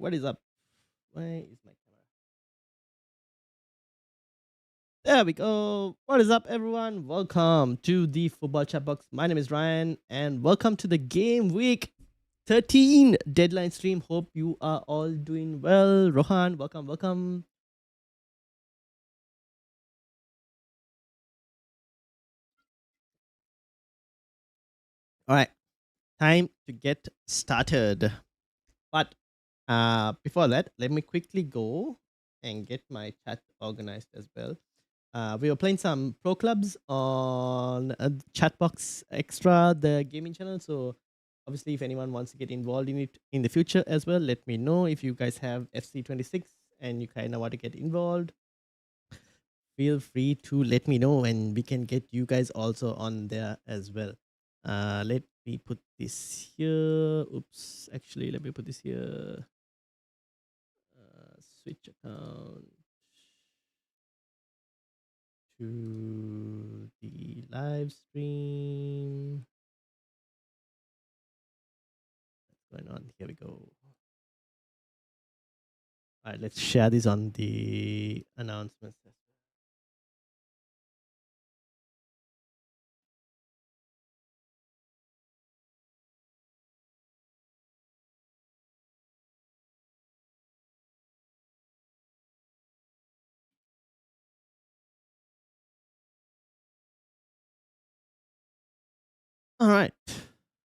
What is up? Why is my camera? There we go. What is up, everyone? Welcome to the Football Chatbox. My name is Ryan, and welcome to the Game Week 13 deadline stream. Hope you are all doing well. Rohan, welcome. All right, time to get started. But before that, let me quickly go and get my chat organized as well. We were playing some pro clubs on Chatbox Extra, the gaming channel. So obviously, if anyone wants to get involved in it in the future as well, let me know. If you guys have FC26 and you kind of want to get involved, feel free to let me know, and we can get you guys also on there as well. Let me put this here. Oops, actually, let me put this here. Switch account to the live stream. What's going on? Here we go. All right, let's share this on the announcements. All right,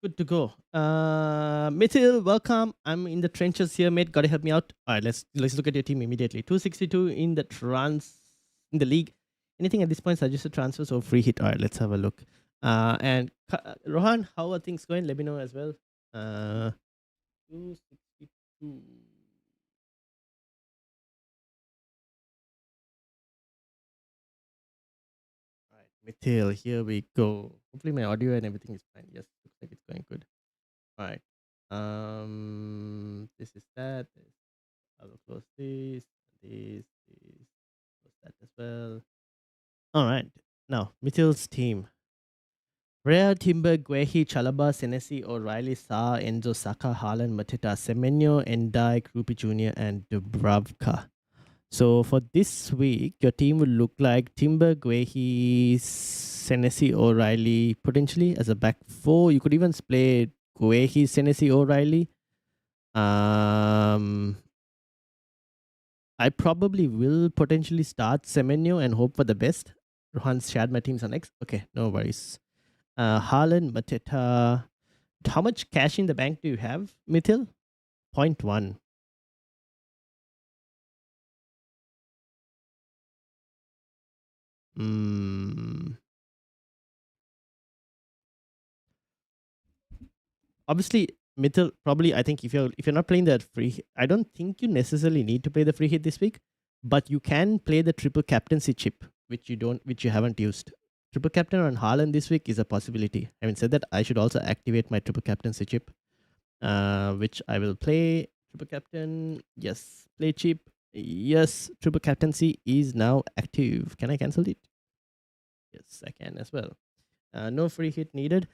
good to go. Mithil, welcome. I'm in the trenches here, mate. Gotta help me out. All right, let's look at your team immediately. 262 in the league. Anything at this point suggested transfers or free hit? All right, let's have a look. And Rohan, how are things going? Let me know as well. 262. All right, Mithil, here we go. Hopefully my audio and everything is fine. Yes, looks like it's going good. All right. This is that. I will close this, close that as well. All right. Now, Mithil's team. Rhea, Timber, Guehi, Chalaba, Senesi, O'Reilly, Sa, Enzo, Saka, Haaland, Mateta, Semenyo, Endai, Krupi Jr., and Dubravka. So for this week, your team will look like Timber, Guehi, Senesi, O'Reilly, potentially as a back four. You could even play Guehi, Senesi, O'Reilly. I probably will potentially start Semenyo and hope for the best. Rohan's shared my teams on X. Okay, no worries. Haaland, Mateta. How much cash in the bank do you have, Mithil? 0.1. Obviously, Mithil, probably I think if you're not playing that free, I don't think you necessarily need to play the free hit this week, but you can play the triple captaincy chip, which you haven't used. Triple captain on Haaland this week is a possibility. Having said that, I should also activate my triple captaincy chip, which I will play. Triple captain, yes. Play chip, yes. Triple captaincy is now active. Can I cancel it? Yes, I can as well. No free hit needed.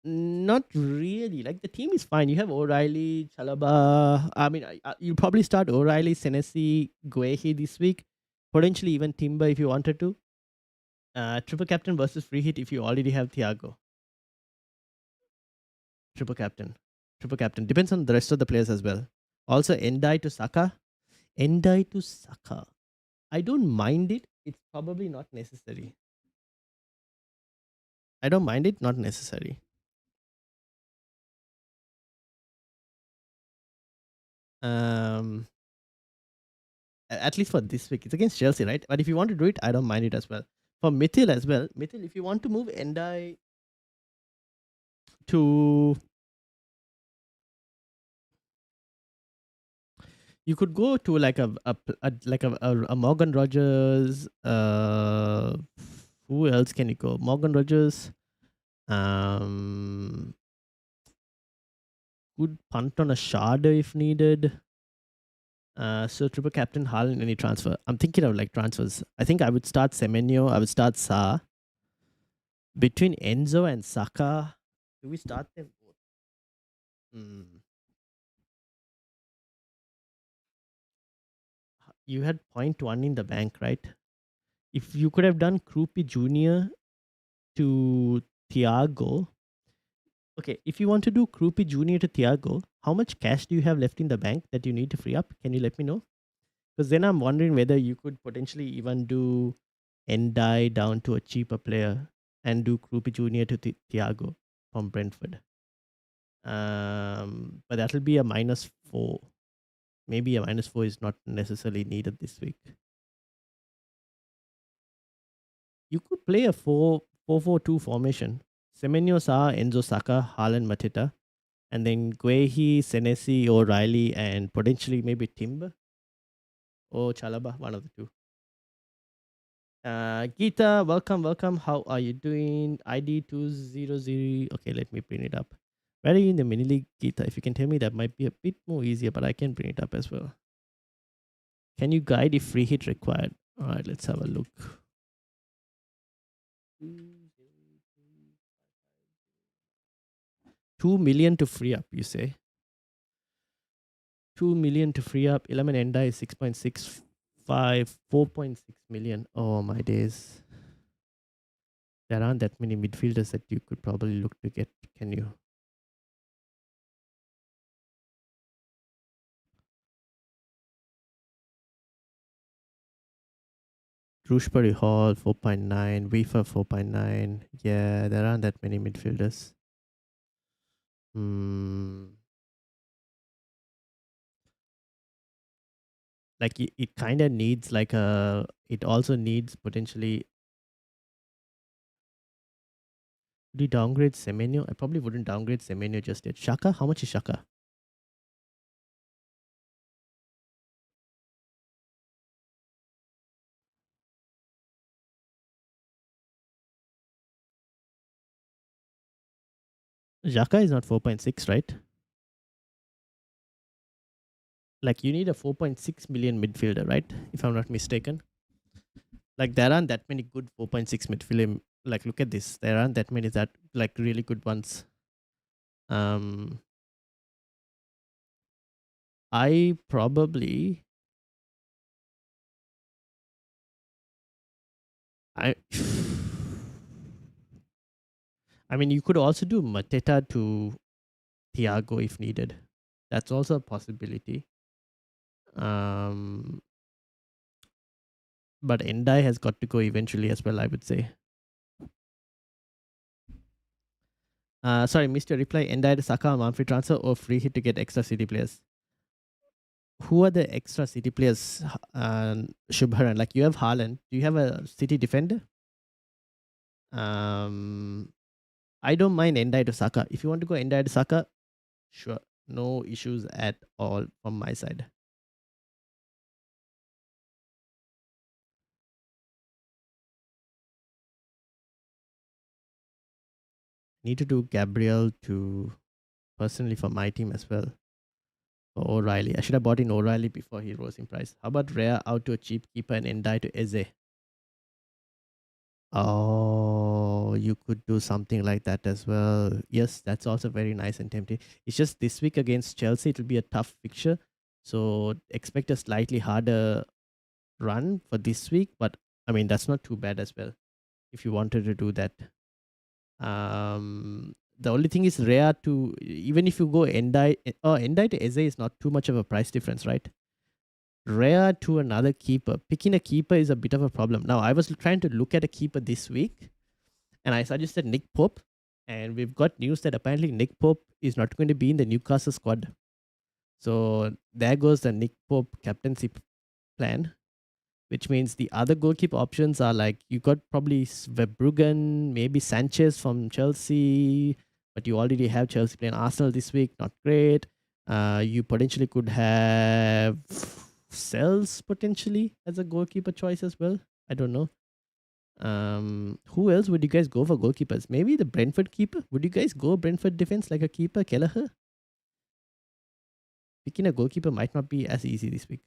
Not really. Like the team is fine. You have O'Reilly, Chalaba. I mean, you'll probably start O'Reilly, Senesi, Guehi this week. Potentially even Timber if you wanted to. Triple captain versus free hit if you already have Thiago. Triple captain. Triple captain. Depends on the rest of the players as well. Also, Endai to Saka. Endai to Saka. I don't mind it. It's probably not necessary. I don't mind it. Not necessary. At least for this week. It's against Chelsea, right? But if you want to do it, I don't mind it as well. For Mithil as well. Mithil, if you want to move Endai to... You could go to like a Morgan Rogers. Who else can you go? Morgan Rogers. Good punt on a Sharda if needed. So triple captain Haaland any transfer. I'm thinking of like transfers. I think I would start Semenyo. I would start Sa. Between Enzo and Saka, do we start them both? you had point 0.1 in the bank, right? If you could have done Krupi Junior to Thiago, okay. If you want to do Krupi Junior to Thiago, how much cash do you have left in the bank that you need to free up? Can you let me know? Because then I'm wondering whether you could potentially even do Endai down to a cheaper player and do Krupi Junior to Thiago from Brentford. But that'll be a -4. Maybe a -4 is not necessarily needed this week. You could play a 4-4-2 formation. Semenyo Sa, Enzo Saka, Haaland Mateta, and then Guehi, Senesi, O'Reilly, and potentially maybe Timber or Chalaba, one of the two. Geeta, welcome. How are you doing? ID 200. Okay, let me bring it up. Where are you in the mini league, Geeta? If you can tell me, that might be a bit more easier, but I can bring it up as well. Can you guide if free hit required? All right, let's have a look. 2 million to free up, you say? 2 million to free up. 11 Enda is 6.65, 4.6 million. Oh, my days. There aren't that many midfielders that you could probably look to get, can you? Shrewsbury Hall 4.9, Weaver 4.9. Yeah, there aren't that many midfielders. Like it kind of needs like a. It also needs potentially. Would you downgrade Semenyo? I probably wouldn't downgrade Semenyo just yet. Shaka, how much is Shaka? Xhaka is not 4.6, right? Like you need a 4.6 million midfielder, right? If I'm not mistaken. Like there aren't that many good 4.6 midfielder. Like look at this. There aren't that many that like really good ones. I probably I I mean you could also do Mateta to Thiago if needed. That's also a possibility. Um but Endai has got to go eventually as well, I would say. Sorry, missed your reply. Endai to Saka on monthly transfer or free hit to get extra city players. Who are the extra city players? Shubharan, like you have Haaland. Do you have a city defender? I don't mind Endai to Saka. If you want to go Endai to Saka, sure. No issues at all from my side. Need to do Gabriel to personally for my team as well. For O'Reilly. I should have bought in O'Reilly before he rose in price. How about Rare out to a cheap keeper and Endai to Eze? Oh, you could do something like that as well. Yes, that's also very nice and tempting. It's just this week against Chelsea, it will be a tough fixture. So expect a slightly harder run for this week. But I mean, that's not too bad as well if you wanted to do that. The only thing is rare to, even if you go Endai to Eze is not too much of a price difference, right? Rare to another keeper. Picking a keeper is a bit of a problem. Now, I was trying to look at a keeper this week and I suggested Nick Pope. And we've got news that apparently Nick Pope is not going to be in the Newcastle squad. So there goes the Nick Pope captaincy plan, which means the other goalkeeper options are like you got probably Verbruggen, maybe Sanchez from Chelsea, but you already have Chelsea playing Arsenal this week. Not great. You potentially could have Sells potentially as a goalkeeper choice as well. I don't know. Who else would you guys go for goalkeepers? Maybe the Brentford keeper. Would you guys go Brentford defense like a keeper, Kelleher? Picking a goalkeeper might not be as easy this week.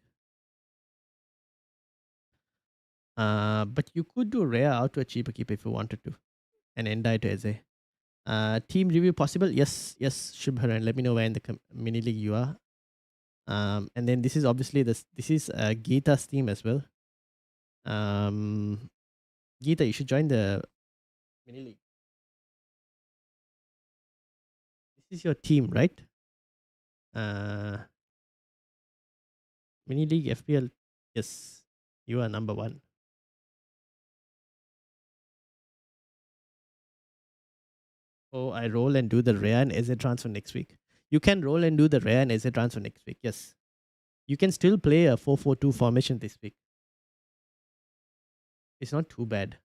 But you could do Rare out to a cheaper keeper if you wanted to, and Endai to Eze. Team review possible? Yes, Shubharan. Let me know where in the mini league you are. And then this is obviously this is Geeta's team as well. Geeta, you should join the mini league. This is your team, right? Uh, mini league FPL. Yes, you are number one. Oh, I roll and do the rare and SZ transfer next week. You can roll and do the rare and SZ transfer next week. Yes, you can still play a 4-4-2 formation this week. It's not too bad.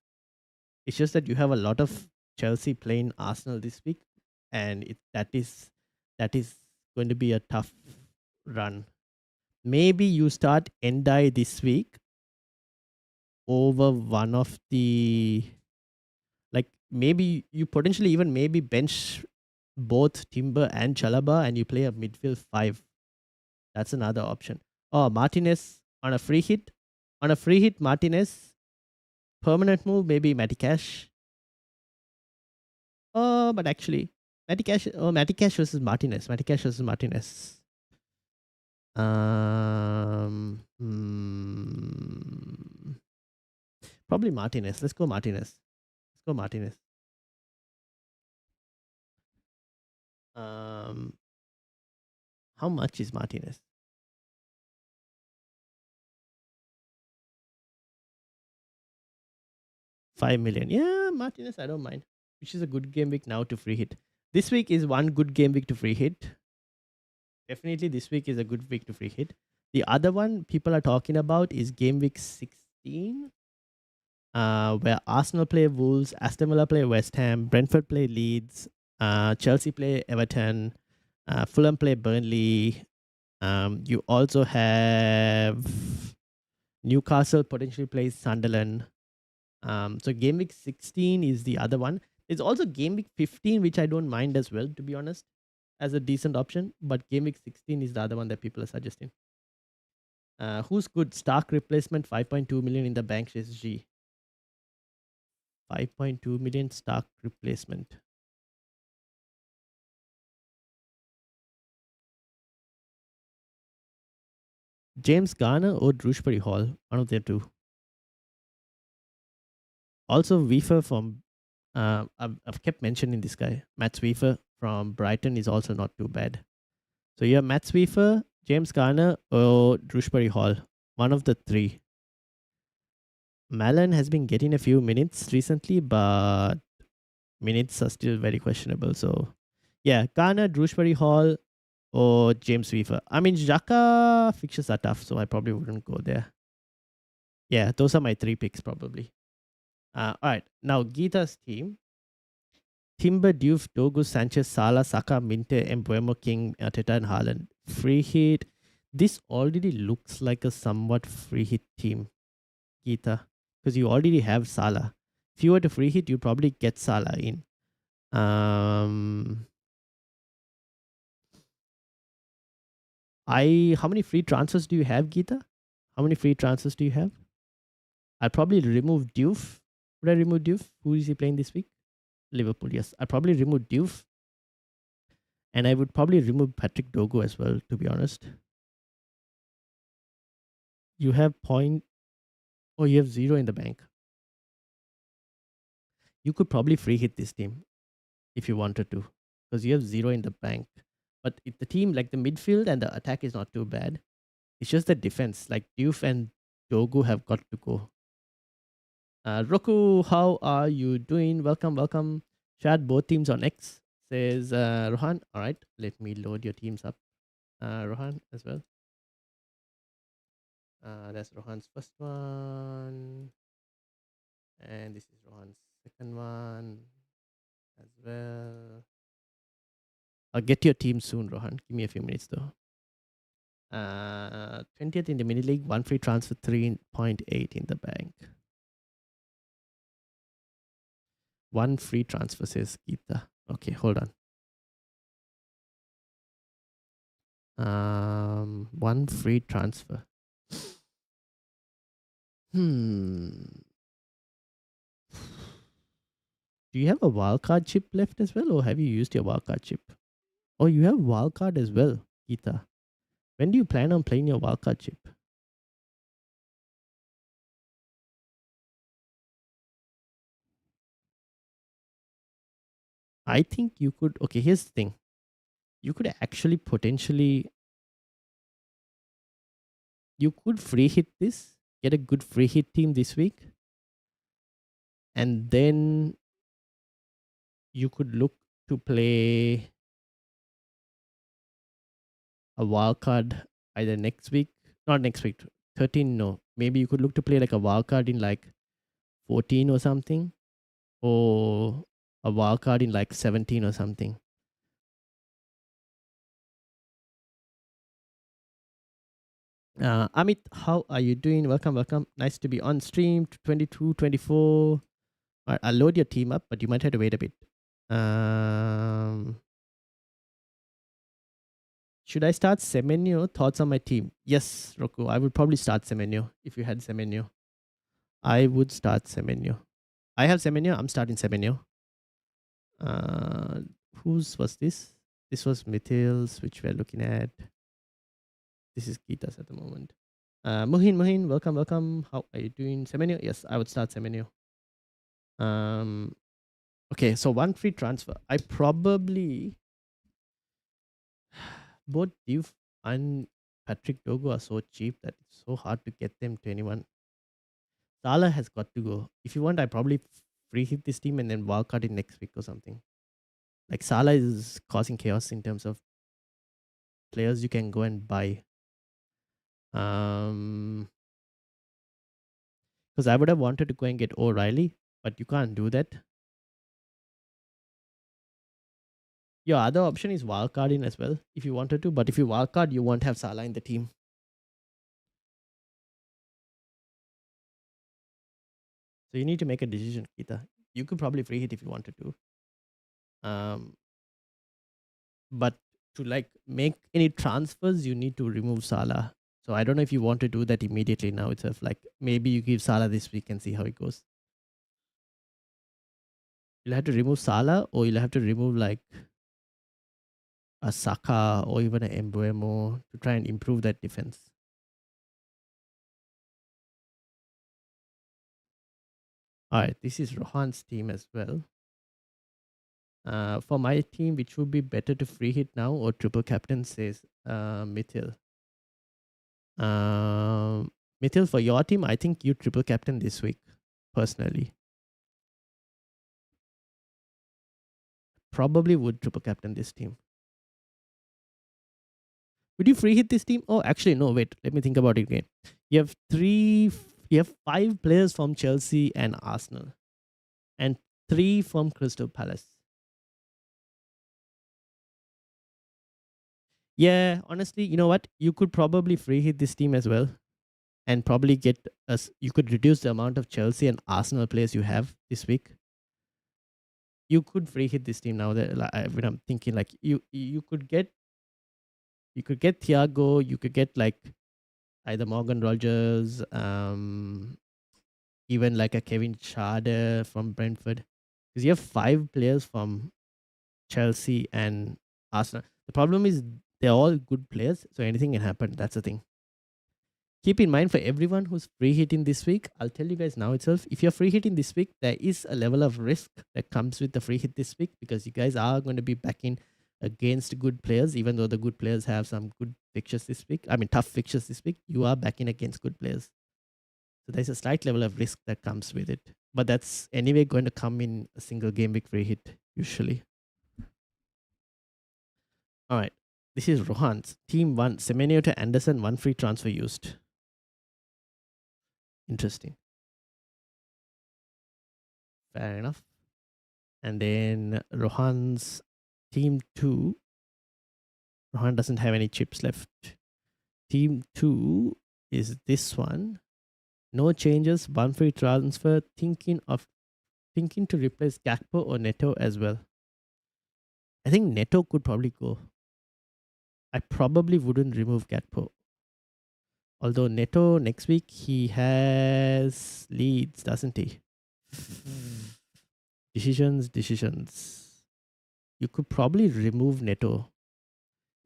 It's just that you have a lot of Chelsea playing Arsenal this week, and that is going to be a tough run. Maybe you start Endai this week over one of the, like, maybe you potentially even maybe bench both Timber and Chalaba and you play a midfield five. That's another option. Oh, Martinez on a free hit. On a free hit, Martinez. Permanent move, maybe Matty Cash. Oh, but actually, Matty Cash versus Martinez. Matty Cash versus Martinez. Probably Martinez. Let's go Martinez. Let's go Martinez. How much is Martinez? 5 million. Yeah, Martinez, I don't mind. Which is a good game week now to free hit. This week is one good game week to free hit. Definitely this week is a good week to free hit. The other one people are talking about is game week 16, where Arsenal play Wolves, Aston Villa play West Ham, Brentford play Leeds, Chelsea play Everton, Fulham play Burnley. You also have Newcastle potentially plays Sunderland. So game week 16 is the other one. There's also game week 15, which I don't mind as well, to be honest, as a decent option. But game week 16 is the other one that people are suggesting. Who's good? Stark replacement, 5.2 million in the bank SG. 5.2 million Stark replacement. James Garner or Drewsbury Hall, one of the two. Also, Weaver from, I've kept mentioning this guy. Matt Weaver from Brighton is also not too bad. So you have Matt Weaver, James Garner, or Drewsbury Hall. One of the three. Malin has been getting a few minutes recently, but minutes are still very questionable. So yeah, Garner, Drewsbury Hall, or James Weaver. I mean, Xhaka fixtures are tough, so I probably wouldn't go there. Yeah, those are my three picks probably. All right, now Geeta's team. Timber, Diouf, Dogu, Sanchez, Salah, Saka, Minte, Mbuemo, King, Arteta, and Haaland. Free hit. This already looks like a somewhat free hit team, Geeta, because you already have Salah. If you were to free hit, you probably get Salah in. How many free transfers do you have, Geeta? How many free transfers do you have? I'll probably remove Diouf. Would I remove Diouf? Who is he playing this week? Liverpool, yes. I'll probably remove Diouf. And I would probably remove Patrick Dogo as well, to be honest. You have point. Oh, you have 0 in the bank. You could probably free hit this team if you wanted to, because you have 0 in the bank. But if the team, like the midfield and the attack is not too bad. It's just the defense. Like Diouf and Dogo have got to go. Roku, how are you doing? Welcome, welcome. Chat both teams on X, says Rohan. All right, let me load your teams up. Rohan as well. That's Rohan's first one. And this is Rohan's second one as well. I'll get your team soon, Rohan. Give me a few minutes though. 20th in the mini league, one free transfer, 3.8 in the bank. One free transfer, says Geeta. Okay, hold on. One free transfer. Do you have a wildcard chip left as well, or have you used your wildcard chip? Oh, you have wildcard as well, Geeta. When do you plan on playing your wildcard chip? I think you could. Okay, here's the thing. You could actually potentially. You could free hit this, get a good free hit team this week, and then you could look to play a wild card either next week, not next week, 13. No, maybe you could look to play like a wild card in like 14 or something, or a wild card in like 17 or something. Amit, how are you doing? Welcome, welcome. Nice to be on stream. 22, 24. All right, I'll load your team up, but you might have to wait a bit. Should I start Semenyo? Thoughts on my team? Yes, Roku. I would probably start Semenyo if you had Semenyo. I would start Semenyo. I have Semenyo. I'm starting Semenyo. Whose was this? This was Mithil's, which we're looking at. This is Gita's at the moment. Muhin, welcome, welcome. How are you doing? Semenyo? Yes, I would start Semenyo. Okay, so one free transfer. I probably both Div and Patrick Dogo are so cheap that it's so hard to get them to anyone. Salah has got to go. If you want, I probably free hit this team and then wildcard it next week or something. Like Salah is causing chaos in terms of players you can go and buy. Because I would have wanted to go and get O'Reilly, but you can't do that. Your other option is wildcarding as well if you wanted to, but if you wildcard, you won't have Salah in the team. So you need to make a decision, Kita. You could probably free hit if you wanted to. But to like make any transfers, you need to remove Salah. So I don't know if you want to do that immediately now itself. Like maybe you give Salah this week and see how it goes. You'll have to remove Salah, or you'll have to remove like a Saka or even an Embuemo to try and improve that defense. All right, this is Rohan's team as well. For my team, which would be better to free hit now or triple captain, says Mithil. Mithil, for your team, I think you triple captain this week, personally. Probably would triple captain this team. Would you free hit this team? Oh, actually, no, wait. Let me think about it again. You have 5 players from Chelsea and Arsenal, and 3 from Crystal Palace. Yeah, honestly, you know what? You could probably free hit this team as well, and probably get us. You could reduce the amount of Chelsea and Arsenal players you have this week. You could free hit this team now. That like, when I'm thinking, like you could get Thiago. You could get like either Morgan Rogers, even like a Kevin Schade from Brentford, because you have 5 players from Chelsea and Arsenal. The problem is they're all good players, so anything can happen. That's the thing. Keep in mind, for everyone who's free hitting this week, I'll tell you guys now itself, if you're free hitting this week, there is a level of risk that comes with the free hit this week, because you guys are going to be backing against good players, even though the good players have some good fixtures this week. I mean, tough fixtures this week. You are backing against good players. So there's a slight level of risk that comes with it. But that's anyway going to come in a single game week free hit, usually. All right. This is Rohan's. Team 1, Semenyo to Anderson, 1 free transfer used. Interesting. Fair enough. And then Rohan's team 2. Rohan doesn't have any chips left. Team 2 is this one. No changes, 1 free transfer. Thinking to replace Gakpo or Neto as well. I think Neto could probably go. I probably wouldn't remove Gakpo. Although Neto next week he has Leeds, doesn't he? Decisions. You could probably remove Neto.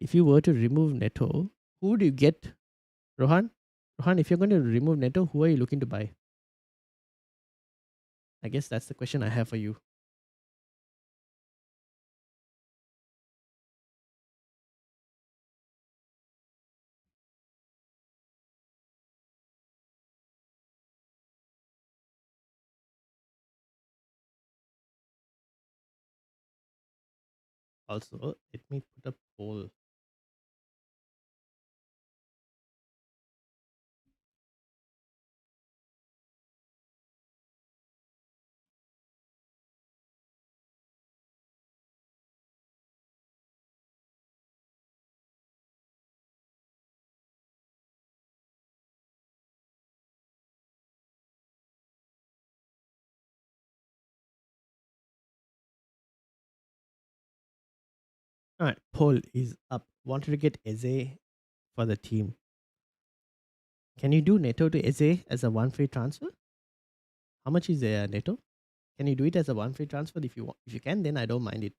If you were to remove Neto, Who do you get, Rohan? Rohan, if you're going to remove Neto, who are you looking to buy? I guess that's the question I have for you. Also, let me put a poll. All right, poll is up. Wanted to get Eze for the team. Can you do Neto to Eze as a one free transfer? How much is Neto? Can you do it as a one free transfer? If you want, if you can, then I don't mind it.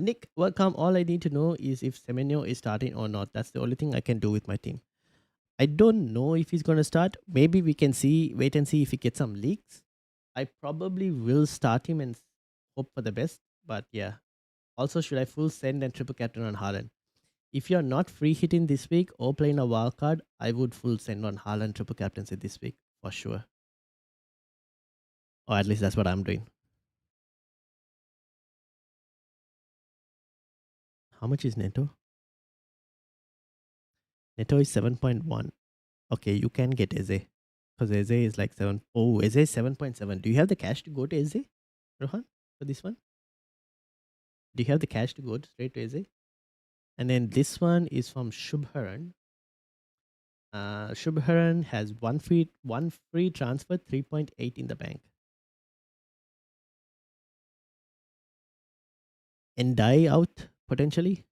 Nick, welcome. All I need to know is if Semenyo is starting or not. That's the only thing I can do with my team. I don't know if he's gonna start. Maybe we can wait and see if he gets some leaks. I probably will start him and hope for the best. But yeah. Also, should I full send and triple captain on Haaland? If you're not free hitting this week or playing a wild card, I would full send on Haaland triple captaincy this week for sure. Or at least that's what I'm doing. How much is Neto? Neto is 7.1. Okay, you can get Eze. Because Eze is like 7. Oh, Eze is 7.7. Do you have the cash to go to Eze, Rohan, for this one? Do you have the cash to go straight to Eze? And then this one is from Shubharan. Shubharan has one free transfer, 3.8 in the bank. Endai out potentially.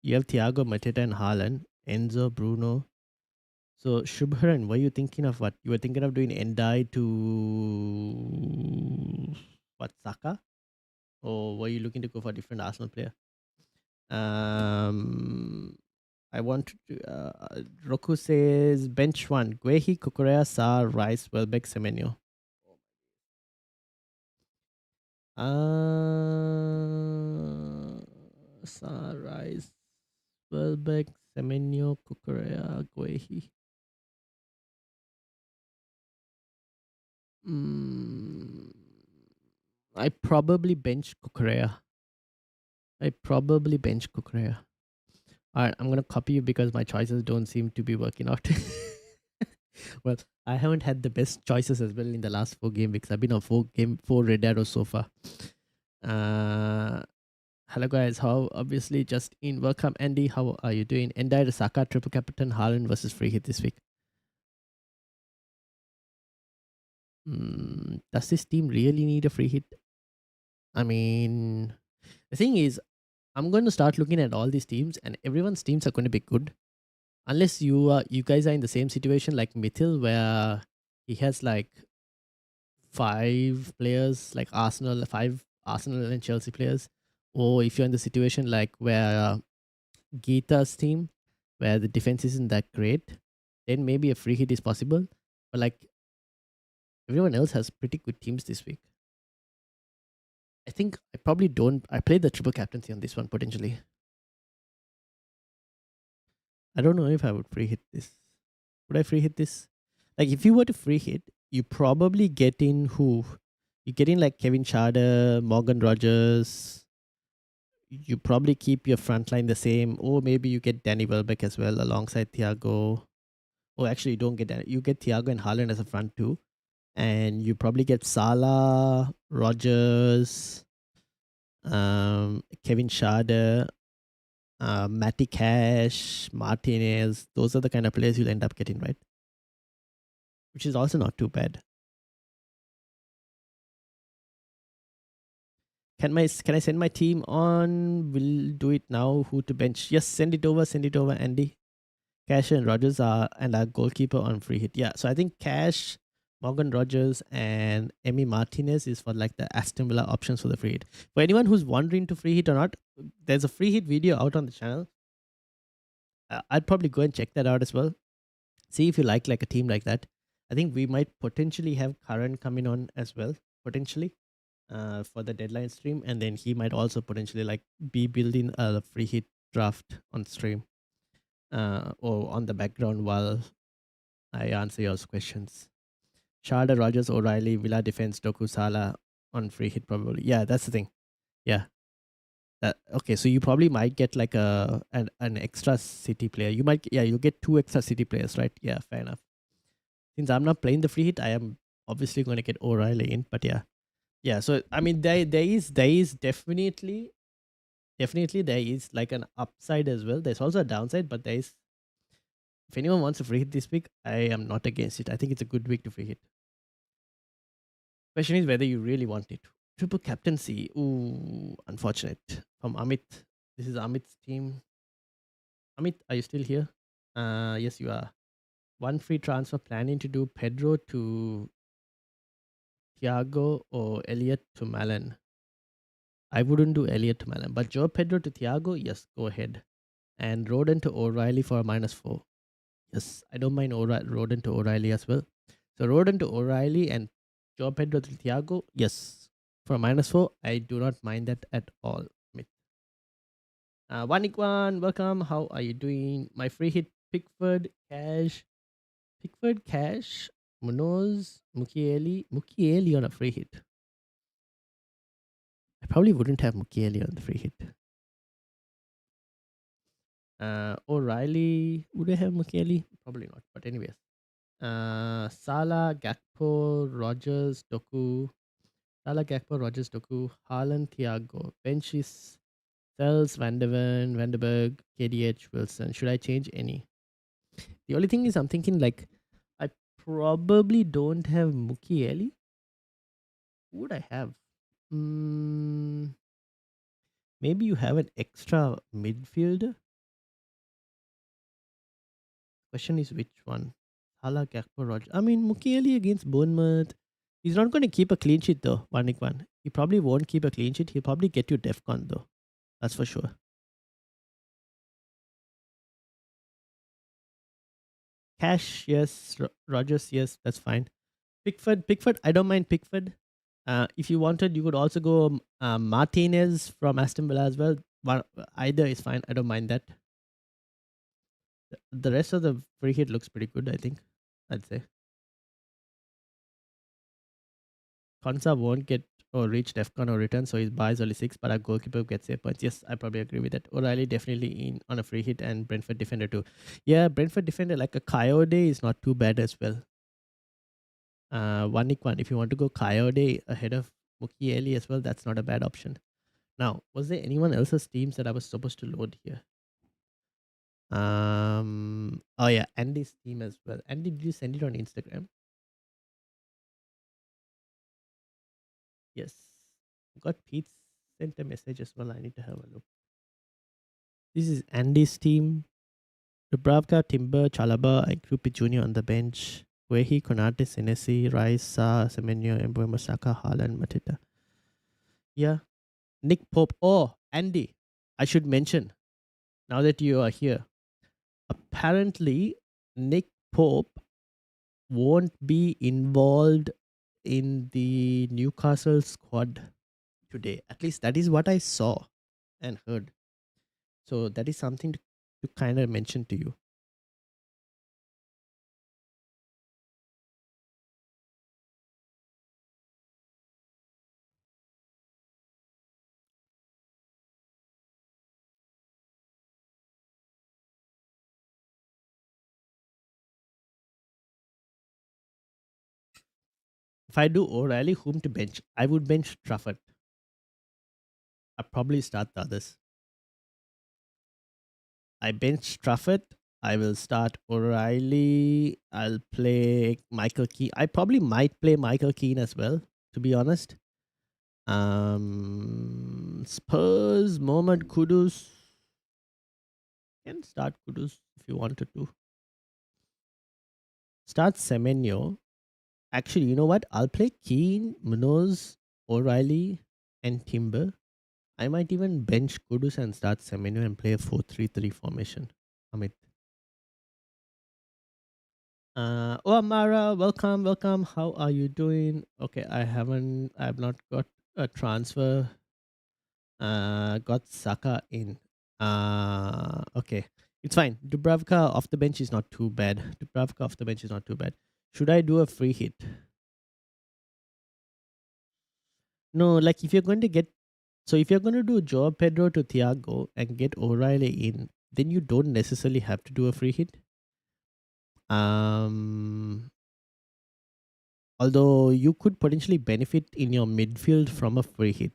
You have Thiago, Mateta, and Haaland, Enzo, Bruno. So Shubharan, were you thinking of what? You were thinking of doing Endai to what, Saka? Or were you looking to go for a different Arsenal player? I want to. Roku says bench one: Guehi, Kukurea, Saar, Rice, Welbeck, Semenyo. Saar, Rice, Welbeck, Semenyo, Kukurea, Guehi. I probably bench Kukurea. Alright, I'm gonna copy you because my choices don't seem to be working out. Well, I haven't had the best choices as well in the last 4 game weeks. I've been on 4 red arrows so far. Hello guys, how obviously just in. Welcome Andy, how are you doing? Endai, Saka, triple captain, Haaland versus free hit this week. Does this team really need a free hit? I mean, the thing is, I'm going to start looking at all these teams, and everyone's teams are going to be good, unless you guys are in the same situation like Mithil, where he has like 5 players, like Arsenal, 5 Arsenal and Chelsea players, or if you're in the situation like where Geeta's team, where the defense isn't that great, then maybe a free hit is possible. But like everyone else has pretty good teams this week. I think I probably don't. I played the triple captaincy on this one potentially. I don't know if I would free hit this. Would I free hit this? Like if you were to free hit, you probably get in who? You get in like Kevin Charter, Morgan Rogers. You probably keep your front line the same, or maybe you get Danny Welbeck as well alongside Thiago. Oh, actually, you don't get that. You get Thiago and Haaland as a front two, and you probably get Salah, Rogers, Kevin Schade, Matty Cash, Martinez. Those are the kind of players you'll end up getting, right? Which is also not too bad. Can I send my team on? We'll do it now. Who to bench? Yes, send it over, Andy. Cash and Rogers are and our goalkeeper on free hit. Yeah, so I think Cash, Morgan Rogers, and Emi Martinez is for like the Aston Villa options for the free hit. For anyone who's wondering to free hit or not, there's a free hit video out on the channel. I'd probably go and check that out as well. See if you like a team like that. I think we might potentially have Karan coming on as well, potentially, for the deadline stream, and then he might also potentially like be building a free hit draft on stream, or on the background while I answer your questions. Sharda, Rogers, O'Reilly, Villa defense, Doku, Sala on free hit probably. Yeah, that's the thing. Yeah. Okay, so you probably might get like an extra city player. You might, yeah, you'll get two extra city players, right? Yeah, fair enough. Since I'm not playing the free hit, I am obviously going to get O'Reilly in. But yeah. So I mean, there is definitely there is like an upside as well. There's also a downside, but there is. If anyone wants to free hit this week, I am not against it. I think it's a good week to free hit. Question is whether you really want it. Triple captaincy. Ooh, unfortunate. From Amit. This is Amit's team. Amit, are you still here? Yes, you are. One free transfer planning to do Pedro to Thiago or Elliot to Malin. I wouldn't do Elliot to Malin, but Joe Pedro to Thiago, yes, go ahead. And Roden to O'Reilly for a -4. Yes, I don't mind Roden to O'Reilly as well. So Roden to O'Reilly and Joe Pedro to Thiago, yes. For a -4, I do not mind that at all. Wanikwan, welcome. How are you doing? My free hit Pickford, Cash, Munoz, Mukieli on a free hit. I probably wouldn't have Mukieli on the free hit. O'Reilly, would I have Mukieli? Probably not, but anyways. Salah, Gakpo, Rogers, Doku. Salah, Gakpo, Rogers, Doku, Haaland, Thiago. Bench is Sells, Van der Ven, Van der Berg, KDH, Wilson. Should I change any? The only thing is I'm thinking like I probably don't have Mukieli. Who would I have? Maybe you have an extra midfielder. Question is which one? Salah, Gakpo, Roger. I mean, Mukieli against Bournemouth. He's not going to keep a clean sheet though, Vanik. He probably won't keep a clean sheet. He'll probably get you Defcon though. That's for sure. Cash, yes. Rogers, yes. That's fine. Pickford. I don't mind Pickford. If you wanted, you could also go Martinez from Aston Villa as well. Either is fine. I don't mind that. The rest of the free hit looks pretty good, I think. I'd say. Konsa won't get or reach Defcon or return, so his buys only 6, but our goalkeeper gets 8 points. Yes, I probably agree with that. O'Reilly definitely in on a free hit, and Brentford defender too. Yeah, Brentford defender like a Coyote is not too bad as well. One if you want to go Coyote ahead of Mukieli as well, that's not a bad option. Now, was there anyone else's teams that I was supposed to load here? Oh yeah, Andy's team as well. Andy, did you send it on Instagram? Yes. Got Pete sent a message as well. I need to have a look. This is Andy's team. Dubravka, Timber, Chalaba, and Cupid Jr. on the bench. Wehi, Konate, Senesi, Rice, Sa, Semenyo, Embuemo, Saka, Haaland, Matita. Yeah. Nick Pope. Oh, Andy. I should mention, now that you are here, apparently Nick Pope won't be involved in the Newcastle squad today. At least that is what I saw and heard. So that is something to kind of mention to you. If I do O'Reilly, whom to bench? I would bench Trafford. I'll probably start the others. I bench Trafford. I will start O'Reilly. I'll play Michael Keane. I probably might play Michael Keane as well, to be honest. Spurs, Mohamed Kudus. Can start Kudus if you wanted to. Start Semenyo. Actually, you know what? I'll play Keane, Munoz, O'Reilly, and Timber. I might even bench Kudus and start Semenyo and play a 4-3-3 formation. Amit. Oh, Amara, welcome, welcome. How are you doing? Okay, I've not got a transfer. Got Saka in. Okay, it's fine. Dubravka off the bench is not too bad. Dubravka off the bench is not too bad. Should I do a free hit? No, like if you're going to get, so if you're going to do Joao Pedro to Thiago and get O'Reilly in, then you don't necessarily have to do a free hit. Um, Although you could potentially benefit in your midfield from a free hit.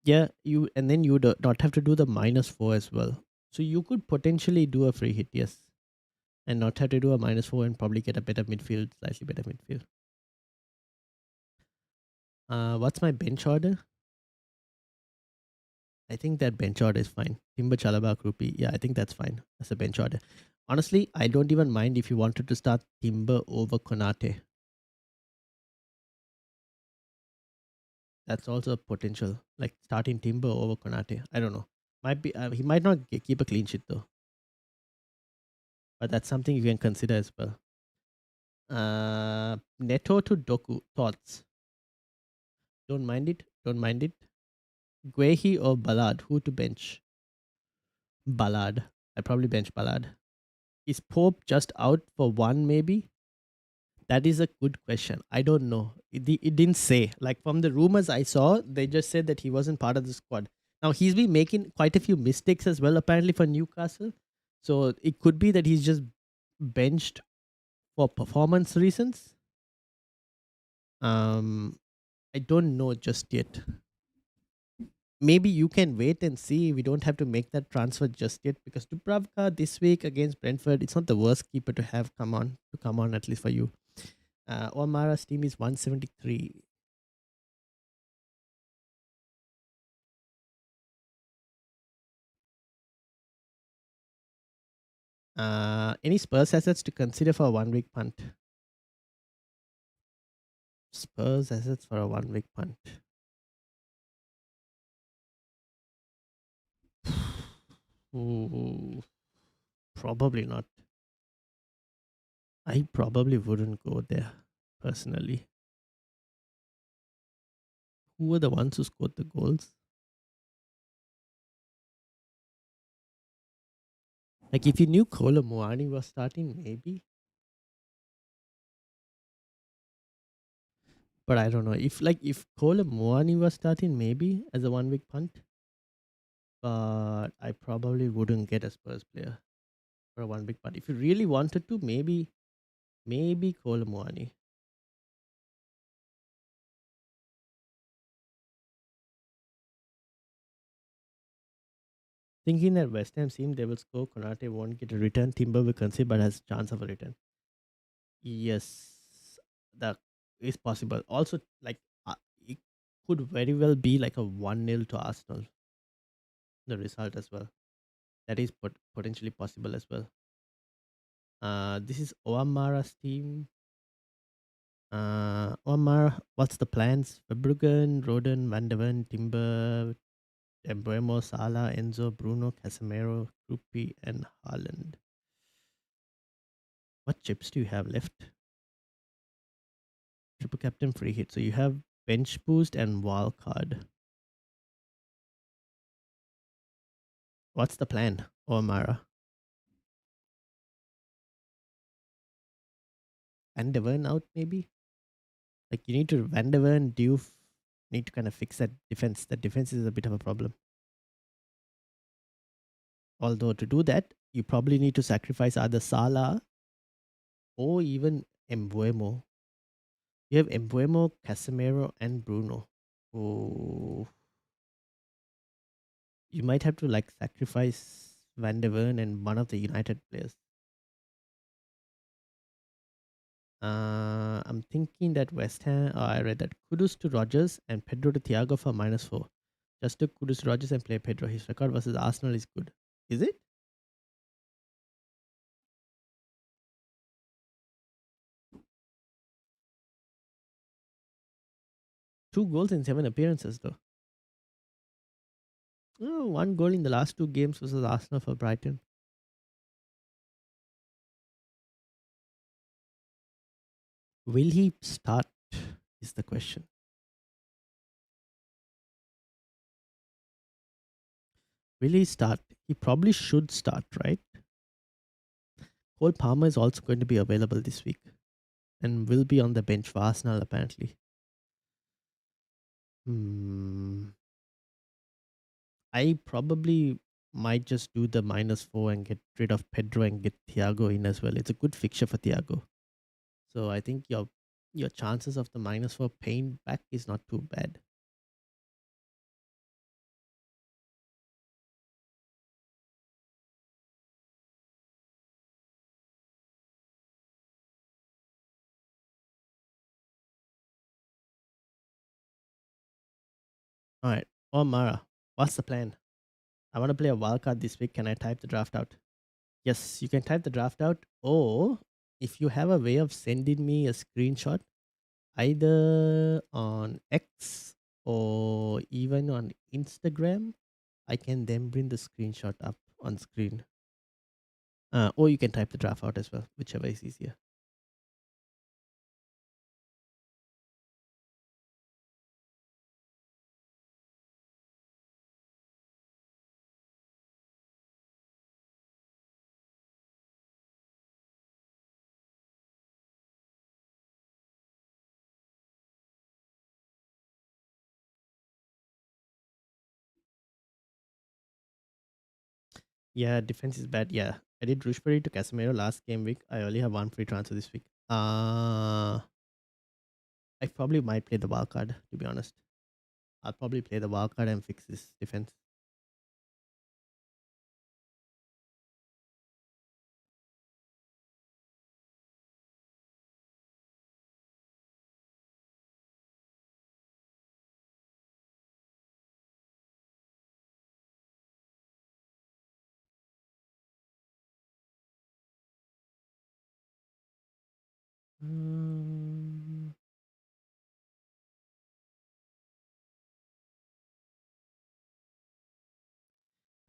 Yeah, you and then you do not have to do the -4 as well. So you could potentially do a free hit, yes, and not have to do a -4 and probably get a better midfield, slightly better midfield. What's my bench order? I think that bench order is fine. Timber Chalaba Krupi. Yeah, I think that's fine as a bench order. Honestly, I don't even mind if you wanted to start Timber over Konate. That's also a potential. Like starting Timber over Konate. I don't know. Might be he might not keep a clean sheet though, but that's something you can consider as well. Neto to Doku thoughts. Don't mind it. Don't mind it. Guehi or Ballard? Who to bench? Ballard. I probably bench Ballard. Is Pope just out for one maybe? That is a good question. I don't know. It didn't say. Like from the rumors I saw, they just said that he wasn't part of the squad. Now he's been making quite a few mistakes as well, apparently for Newcastle. So it could be that he's just benched for performance reasons. I don't know just yet. Maybe you can wait and see. We don't have to make that transfer just yet because Dubravka this week against Brentford, it's not the worst keeper to have come on at least for you. Omara's team is 173. Any Spurs assets to consider for a 1 week punt? Spurs assets for a 1 week punt. Ooh, probably not. I probably wouldn't go there personally. Who were the ones who scored the goals? Like if you knew Kola Moani was starting, maybe. But I don't know. If Kola Moani was starting, maybe as a 1 week punt. But I probably wouldn't get a Spurs player for a 1 week punt. If you really wanted to, maybe Kola Moani. Thinking that West Ham team they will score, Konate won't get a return. Timber will concede but has chance of a return. Yes, that is possible. Also, like it could very well be like a 1-0 to Arsenal. The result as well. That is potentially possible as well. This is Oamara's team. Omar, what's the plans? Verbruggen, Roden, Van de Ven, Timber, Embuemo, Sala, Enzo, Bruno, Casemiro, Krupi, and Haaland. What chips do you have left? Triple captain free hit. So you have bench boost and wild card. What's the plan, Omara? Van de Ven out maybe? Like you need to Van de Ven, Diouf need to kind of fix that defense. That defense is a bit of a problem. Although to do that, you probably need to sacrifice either Salah or even Embuemo. You have Embuemo, Casemiro, and Bruno. Oh, you might have to like sacrifice Van de Ven and one of the United players. I'm thinking that West Ham. I read that Kudus to Rogers and Pedro to Thiago for -4. Just took Kudus to Rogers and play Pedro. His record versus Arsenal is good. Is it? Two goals in 7 appearances though. Oh, one goal in the last two games versus Arsenal for Brighton. Will he start? Is the question. Will he start? He probably should start, right? Cole Palmer is also going to be available this week and will be on the bench for Arsenal apparently. Hmm. I probably might just do the -4 and get rid of Pedro and get Thiago in as well. It's a good fixture for Thiago. So I think your chances of the -4 paying back is not too bad. All right. Oh, Mara, what's the plan? I want to play a wildcard this week. Can I type the draft out? Yes, you can type the draft out. Or if you have a way of sending me a screenshot, either on X or even on Instagram, I can then bring the screenshot up on screen. Or you can type the draft out as well, whichever is easier. Yeah, defense is bad. Yeah, I did Rushbury to Casemiro last game week. I only have one free transfer this week. I probably might play the wild card, to be honest. I'll probably play the wild card and fix this defense. Um,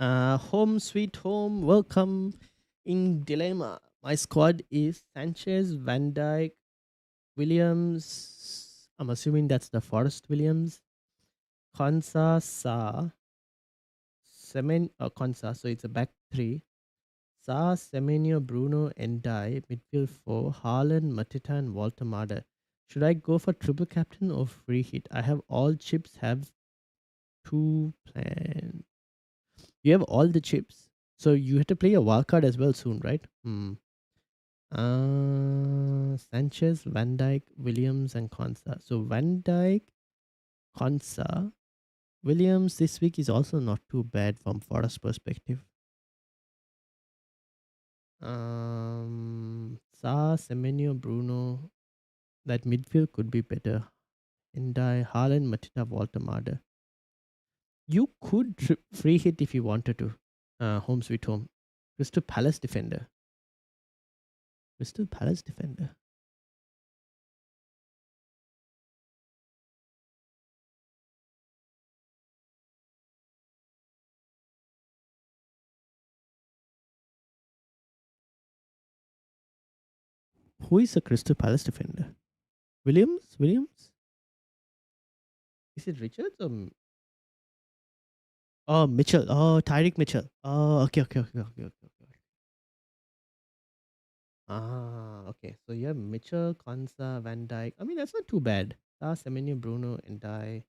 Home sweet home. Welcome in dilemma. My squad is Sanchez, Van Dyke, Williams. I'm assuming that's the Forest Williams. Konsa, Sa, Semen, Konsa. So it's a back three. Sa, Semenyo, Bruno, Endai, midfield four, Haaland, Matita, and Walter Mada. Should I go for triple captain or free hit? I have all chips, have two plans. You have all the chips. So you have to play a wild card as well soon, right? Sanchez, Van Dyke, Williams, and Konsa. So Van Dyke, Konsa, Williams this week is also not too bad from Forest perspective. Sa, Semenyo, Bruno. That midfield could be better. Endai, Haaland, Matita, Walter Marder. You could free hit if you wanted to. Home sweet home. Crystal Palace defender. Crystal Palace defender. Who is a Crystal Palace defender? Williams? Williams? Is it Richards or oh Mitchell? Oh, Tyreek Mitchell. Oh, okay. Okay. So you have Mitchell, Konsa, Van Dyke. I mean, that's not too bad. Semenyo, Bruno, and Die.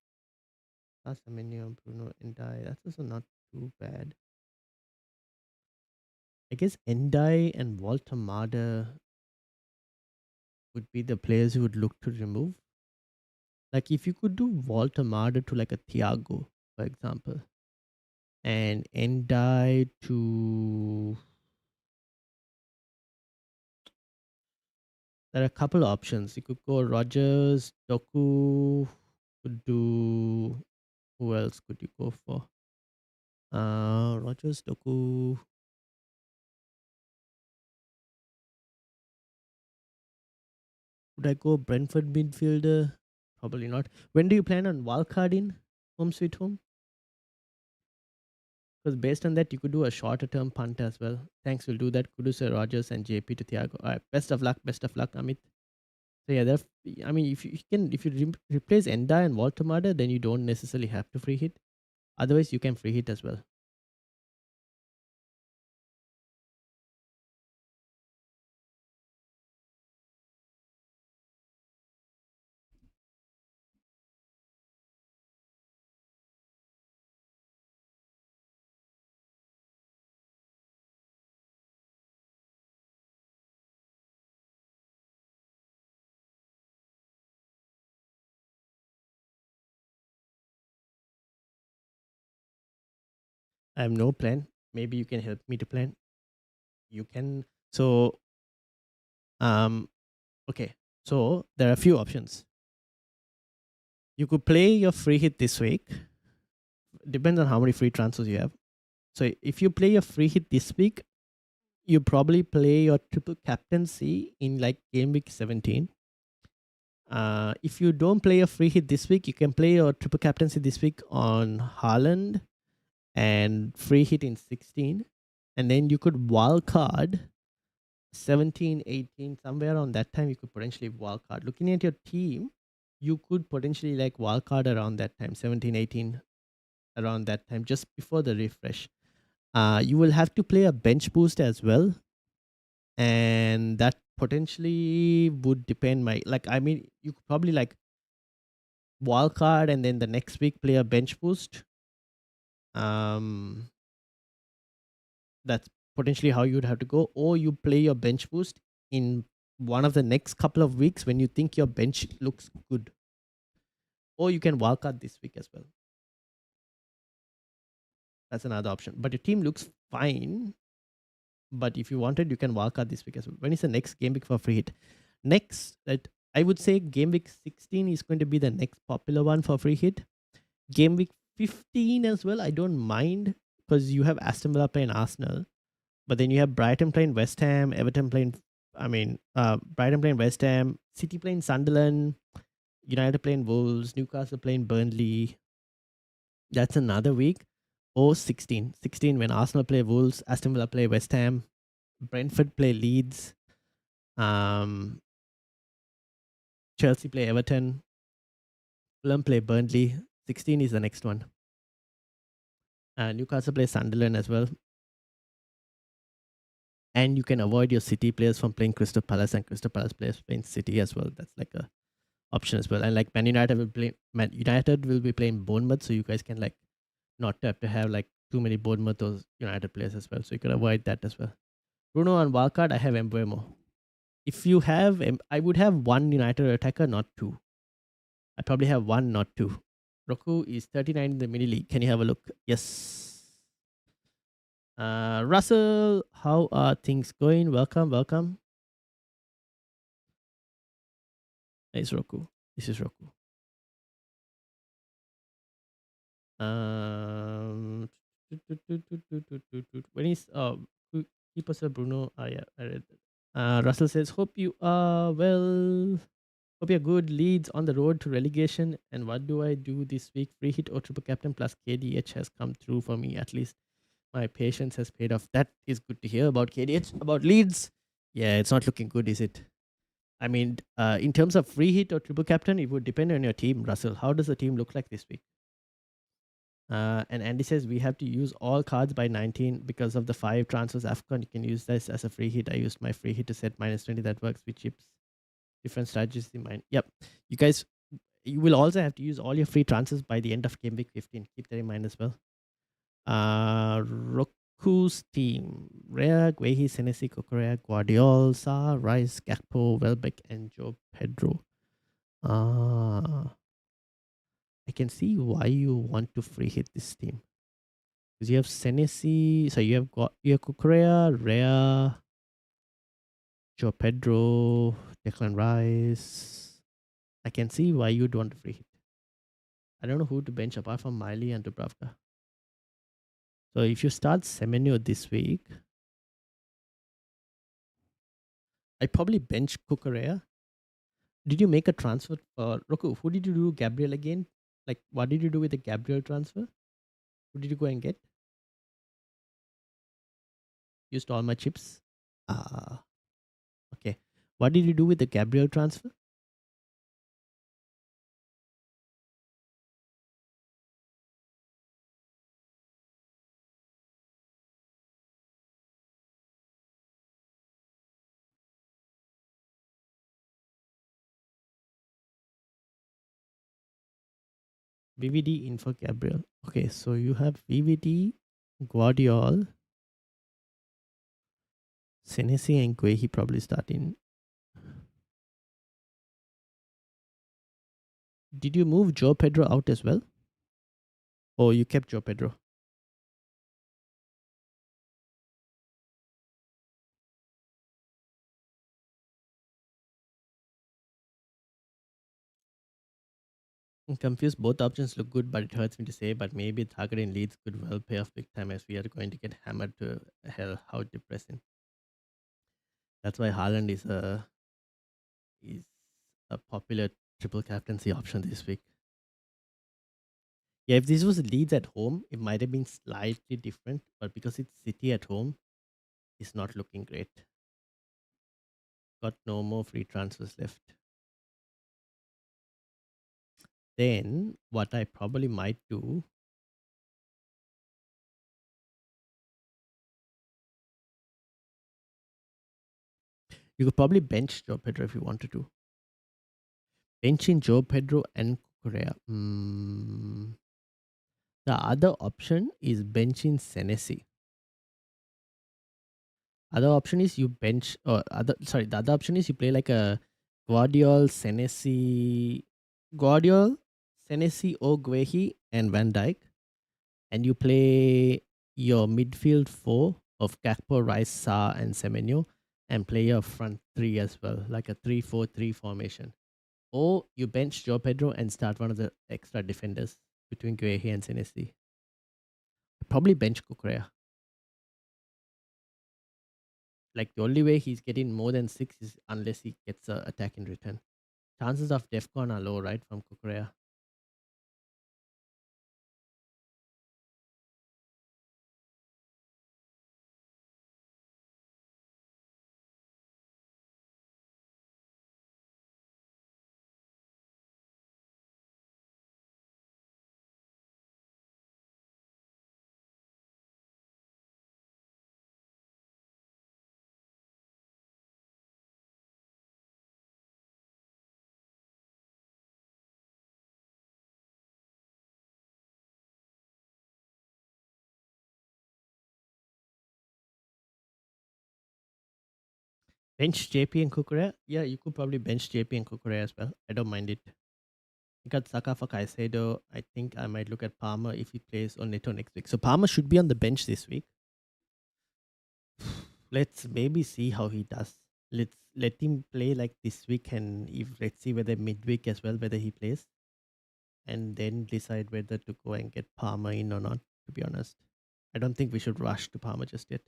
Semenyo, Bruno, and Die. That's also not too bad. I guess Endai and Walter Marder would be the players you would look to remove. Like if you could do Walter Marder to like a Thiago, for example, and Endai to, there are a couple of options. You could go Rogers, Doku, could do, who else could you go for? Rogers, Doku. Would I go Brentford midfielder? Probably not. When do you plan on wildcarding home sweet home? Because based on that, you could do a shorter term punt as well. Thanks, we'll do that. Kudus, Rogers, and JP to Thiago. All right, best of luck, Amit. So yeah, I mean, if you replace Enda and Walter, then you don't necessarily have to free hit. Otherwise, you can free hit as well. I have no plan. Maybe you can help me to plan. You can. So um okay. So there are a few options. You could play your free hit this week. Depends on how many free transfers you have. So if you play your free hit this week, you probably play your triple captaincy in like game week 17. If you don't play a free hit this week, you can play your triple captaincy this week on Haaland and free hit in 16. And then you could wild card 17, 18, somewhere on that time. You could potentially wild card. Looking at your team, you could potentially like wild card around that time, 17, 18, around that time, just before the refresh. You will have to play a bench boost as well, and that potentially would depend. I mean, you could probably like wild card and then the next week play a bench boost. Um, that's potentially how you'd have to go, or you play your bench boost in one of the next couple of weeks when you think your bench looks good, or you can wild card this week as well. That's another option. But your team looks fine. But if you wanted, you can wild card this week as well. When is the next game week for free hit? Next, that I would say game week 16 is going to be the next popular one for free hit. Game week 15 as well. I don't mind because you have Aston Villa playing Arsenal, but then you have Brighton playing West Ham, Everton playing. Brighton playing West Ham, City playing Sunderland, United playing Wolves, Newcastle playing Burnley. That's another week. Or 16. 16 when Arsenal play Wolves, Aston Villa play West Ham, Brentford play Leeds, um, Chelsea play Everton, Fulham play Burnley. 16 is the next one. Newcastle play Sunderland as well. And you can avoid your City players from playing Crystal Palace, and Crystal Palace players playing City as well. That's like a option as well. And like Man United will be playing Bournemouth, so you guys can like not have to have like too many Bournemouth or United players as well. So you can avoid that as well. Bruno on wildcard, I have Embuemo. If you have, I would have one United attacker, not two. I probably have one, not two. Roku is 39 in the mini league. Can you have a look? Yes. Russell, how are things going? Welcome, welcome. It's Roku. This is Roku. Um, when is keep us Bruno? Yeah, I read that. Russell says, "Hope you are well. Hope you're good. Leeds on the road to relegation. And what do I do this week? Free hit or triple captain plus KDH has come through for me. At least my patience has paid off. That is good to hear about KDH. About Leeds, yeah, it's not looking good, is it? I mean, in terms of free hit or triple captain, it would depend on your team, Russell. How does the team look like this week? And Andy says we have to use all cards by 19 because of the 5 transfers AFCON. You can use this as a free hit. I used my free hit to set -20. That works with chips. Different strategies in mind. Yep. You guys, you will also have to use all your free transfers by the end of game week 15. Keep that in mind as well. Roku's team. Rea, Guehi, Senesi, Kokorea, Guardiol, Sa, Rice, Gakpo, Welbeck, and Joe Pedro. I can see why you want to free hit this team. Because you have Senesi, so you have Kukurea, Rea, Joe Pedro, Declan Rice. I can see why you'd want to free hit. I don't know who to bench apart from Miley and Dubravka. So if you start Semenyo this week, I probably bench Kukurea. Did you make a transfer for Roku? Who did you do Gabriel again? Like, what did you do with the Gabriel transfer? Who did you go and get? Used all my chips. Okay. What did you do with the Gabriel transfer? VVD in for Gabriel. Okay, so you have VVD, Guardiol, Senesi, and Guehi probably starting. Did you move Joe Pedro out as well? Or you kept Joe Pedro? I'm confused. Both options look good, but it hurts me to say. But maybe targeting leads could well pay off big time as we are going to get hammered to hell. How depressing. That's why Haaland is a popular triple captaincy option this week. Yeah, if this was Leeds at home, it might have been slightly different, but because it's City at home, it's not looking great. Got no more free transfers left. Then what I probably might do, you could probably bench Joe Pedro if you wanted to. Benching Joe Pedro and Correa. The other option is benching Senesi. Other option is you bench or other sorry, the other option is you play like a Guardiol, Guardiol, Senesi, Guehi, and Van Dyke, and you play your midfield four of Gakpo, Rice, Sa, and Semenyo, and play your front three as well, like a 3-4-3 formation. Or you bench Joe Pedro and start one of the extra defenders between Guehi and Senesi. Probably bench Kukurea. Like the only way he's getting more than 6 is unless he gets an attack in return. Chances of Defcon are low, right, from Kukurea. Bench JP and Kukurea? Yeah, you could probably bench JP and Kukurea as well. I don't mind it. You got Saka for Caicedo. I think I might look at Palmer if he plays on Neto next week. So Palmer should be on the bench this week. Let's maybe see how he does. Let's let him play like this week, and if let's see whether midweek as well whether he plays, and then decide whether to go and get Palmer in or not. To be honest, I don't think we should rush to Palmer just yet.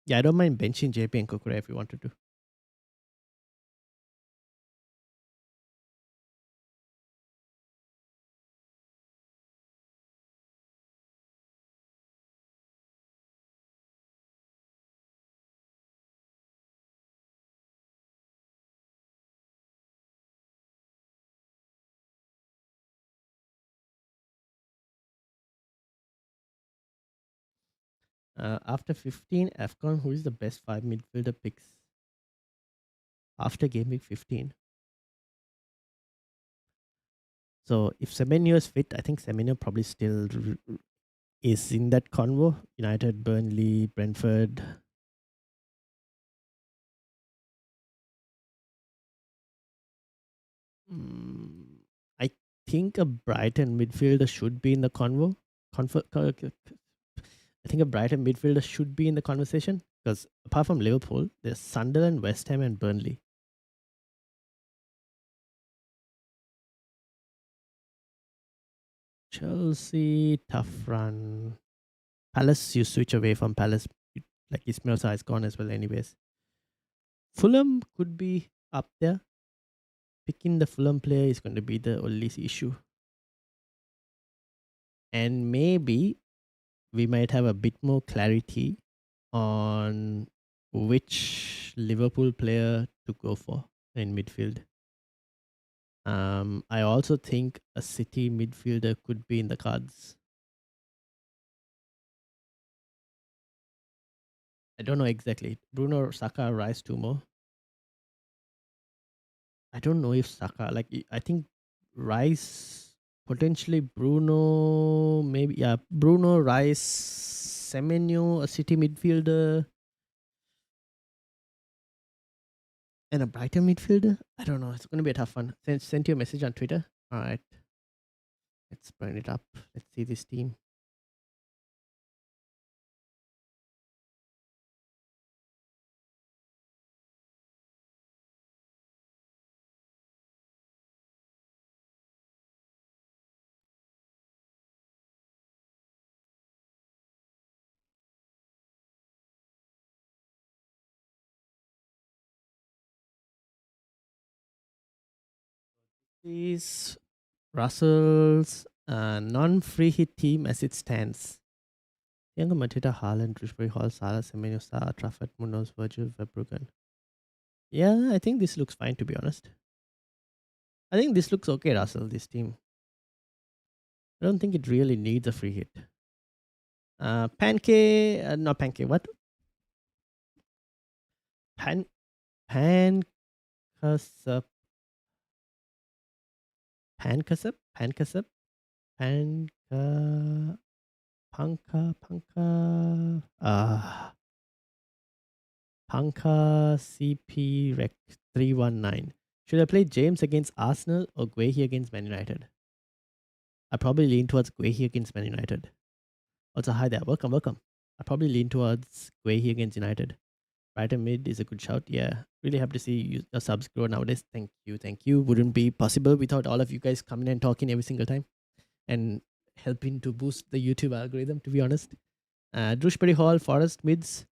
Yeah, I don't mind benching JP and Kukurea if you wanted to. After 15 AFCON, who is the best 5 midfielder picks after game week 15? So if Semenyo is fit, I think Semenyo probably still is in that convo. United, Burnley, Brentford. I think a Brighton midfielder should be in the convo. I think a Brighton midfielder should be in the conversation because apart from Liverpool, there's Sunderland, West Ham, and Burnley. Chelsea, tough run. Palace, you switch away from Palace. Like Ismail Sarr is gone as well, anyways. Fulham could be up there. Picking the Fulham player is going to be the only issue. And maybe we might have a bit more clarity on which Liverpool player to go for in midfield. I also think a City midfielder could be in the cards. I don't know exactly. Bruno, Saka, Rice, two more. I don't know if Saka, like, I think Rice, potentially Bruno, maybe, yeah, Bruno, Rice, Semenyo, a City midfielder, and a Brighton midfielder. I don't know. It's going to be a tough one. Sent you a message on Twitter. All right, let's burn it up. Let's see this team. Is Russell's non-free hit team as it stands. Younger Matita, Haaland, Shrewsbury Hall, Salah, Semenyo, Sarr, Trafford, Munoz, Virgil, Verbruggen. Yeah, I think this looks fine, to be honest. I think this looks okay, Russell, this team. I don't think it really needs a free hit. Not Pancake, what? Pancasup. Pancasup? Pancasup? Panca. Panca. Panca CP Rec 319. Should I play James against Arsenal or Guehi against Man United? I probably lean towards Guehi against Man United. Also, hi there. Welcome. I probably lean towards Guehi against United. Brighton mid is a good shout. Yeah. Really happy to see your subs grow nowadays. Thank you. Wouldn't be possible without all of you guys coming and talking every single time and helping to boost the YouTube algorithm, to be honest. Drewsbury Hall, Forest mids.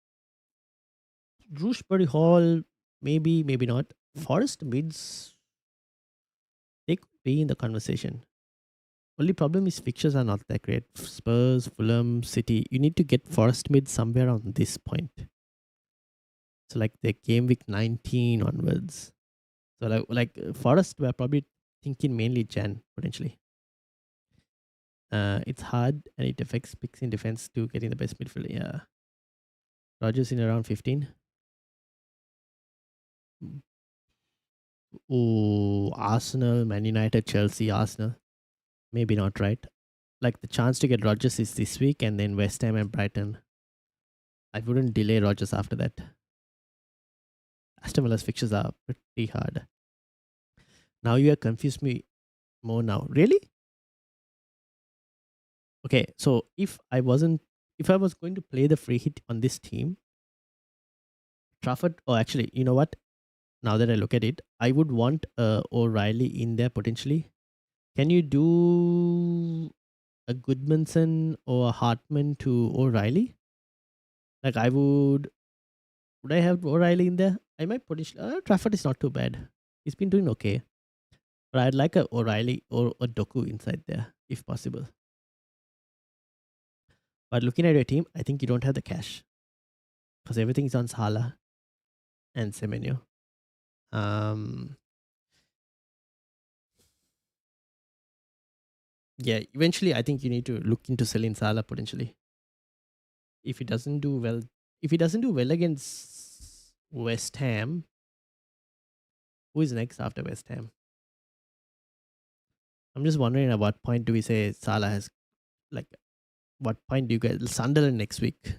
Drewsbury Hall, maybe not. Forest mids, they could be in the conversation. Only problem is fixtures are not that great. Spurs, Fulham, City. You need to get Forest mid somewhere on this point. So like the game week 19 onwards. So Forest, we're probably thinking mainly Jan potentially. It's hard and it affects picks in defense to getting the best midfielder. Yeah. Rogers in around 15. Oh, Arsenal, Man United, Chelsea, Arsenal. Maybe not, right? Like the chance to get Rogers is this week and then West Ham and Brighton. I wouldn't delay Rogers after that. Aston Villa's fixtures are pretty hard. Now you have confused me more now. Really? Okay, so if I was going to play the free hit on this team, Trafford, oh actually, you know what? Now that I look at it, I would want O'Reilly in there potentially. Can you do a Goodmanson or a Hartman to O'Reilly? Like would I have O'Reilly in there? I might potentially. Trafford is not too bad. He's been doing okay. But I'd like a O'Reilly or a Doku inside there if possible. But looking at your team, I think you don't have the cash because everything's on Salah and Semenyo. Yeah, eventually I think you need to look into selling Salah potentially. If he doesn't do well against West Ham, who is next after West Ham? I'm just wondering at what point do we say Salah has, like, what point do you get Sunderland next week?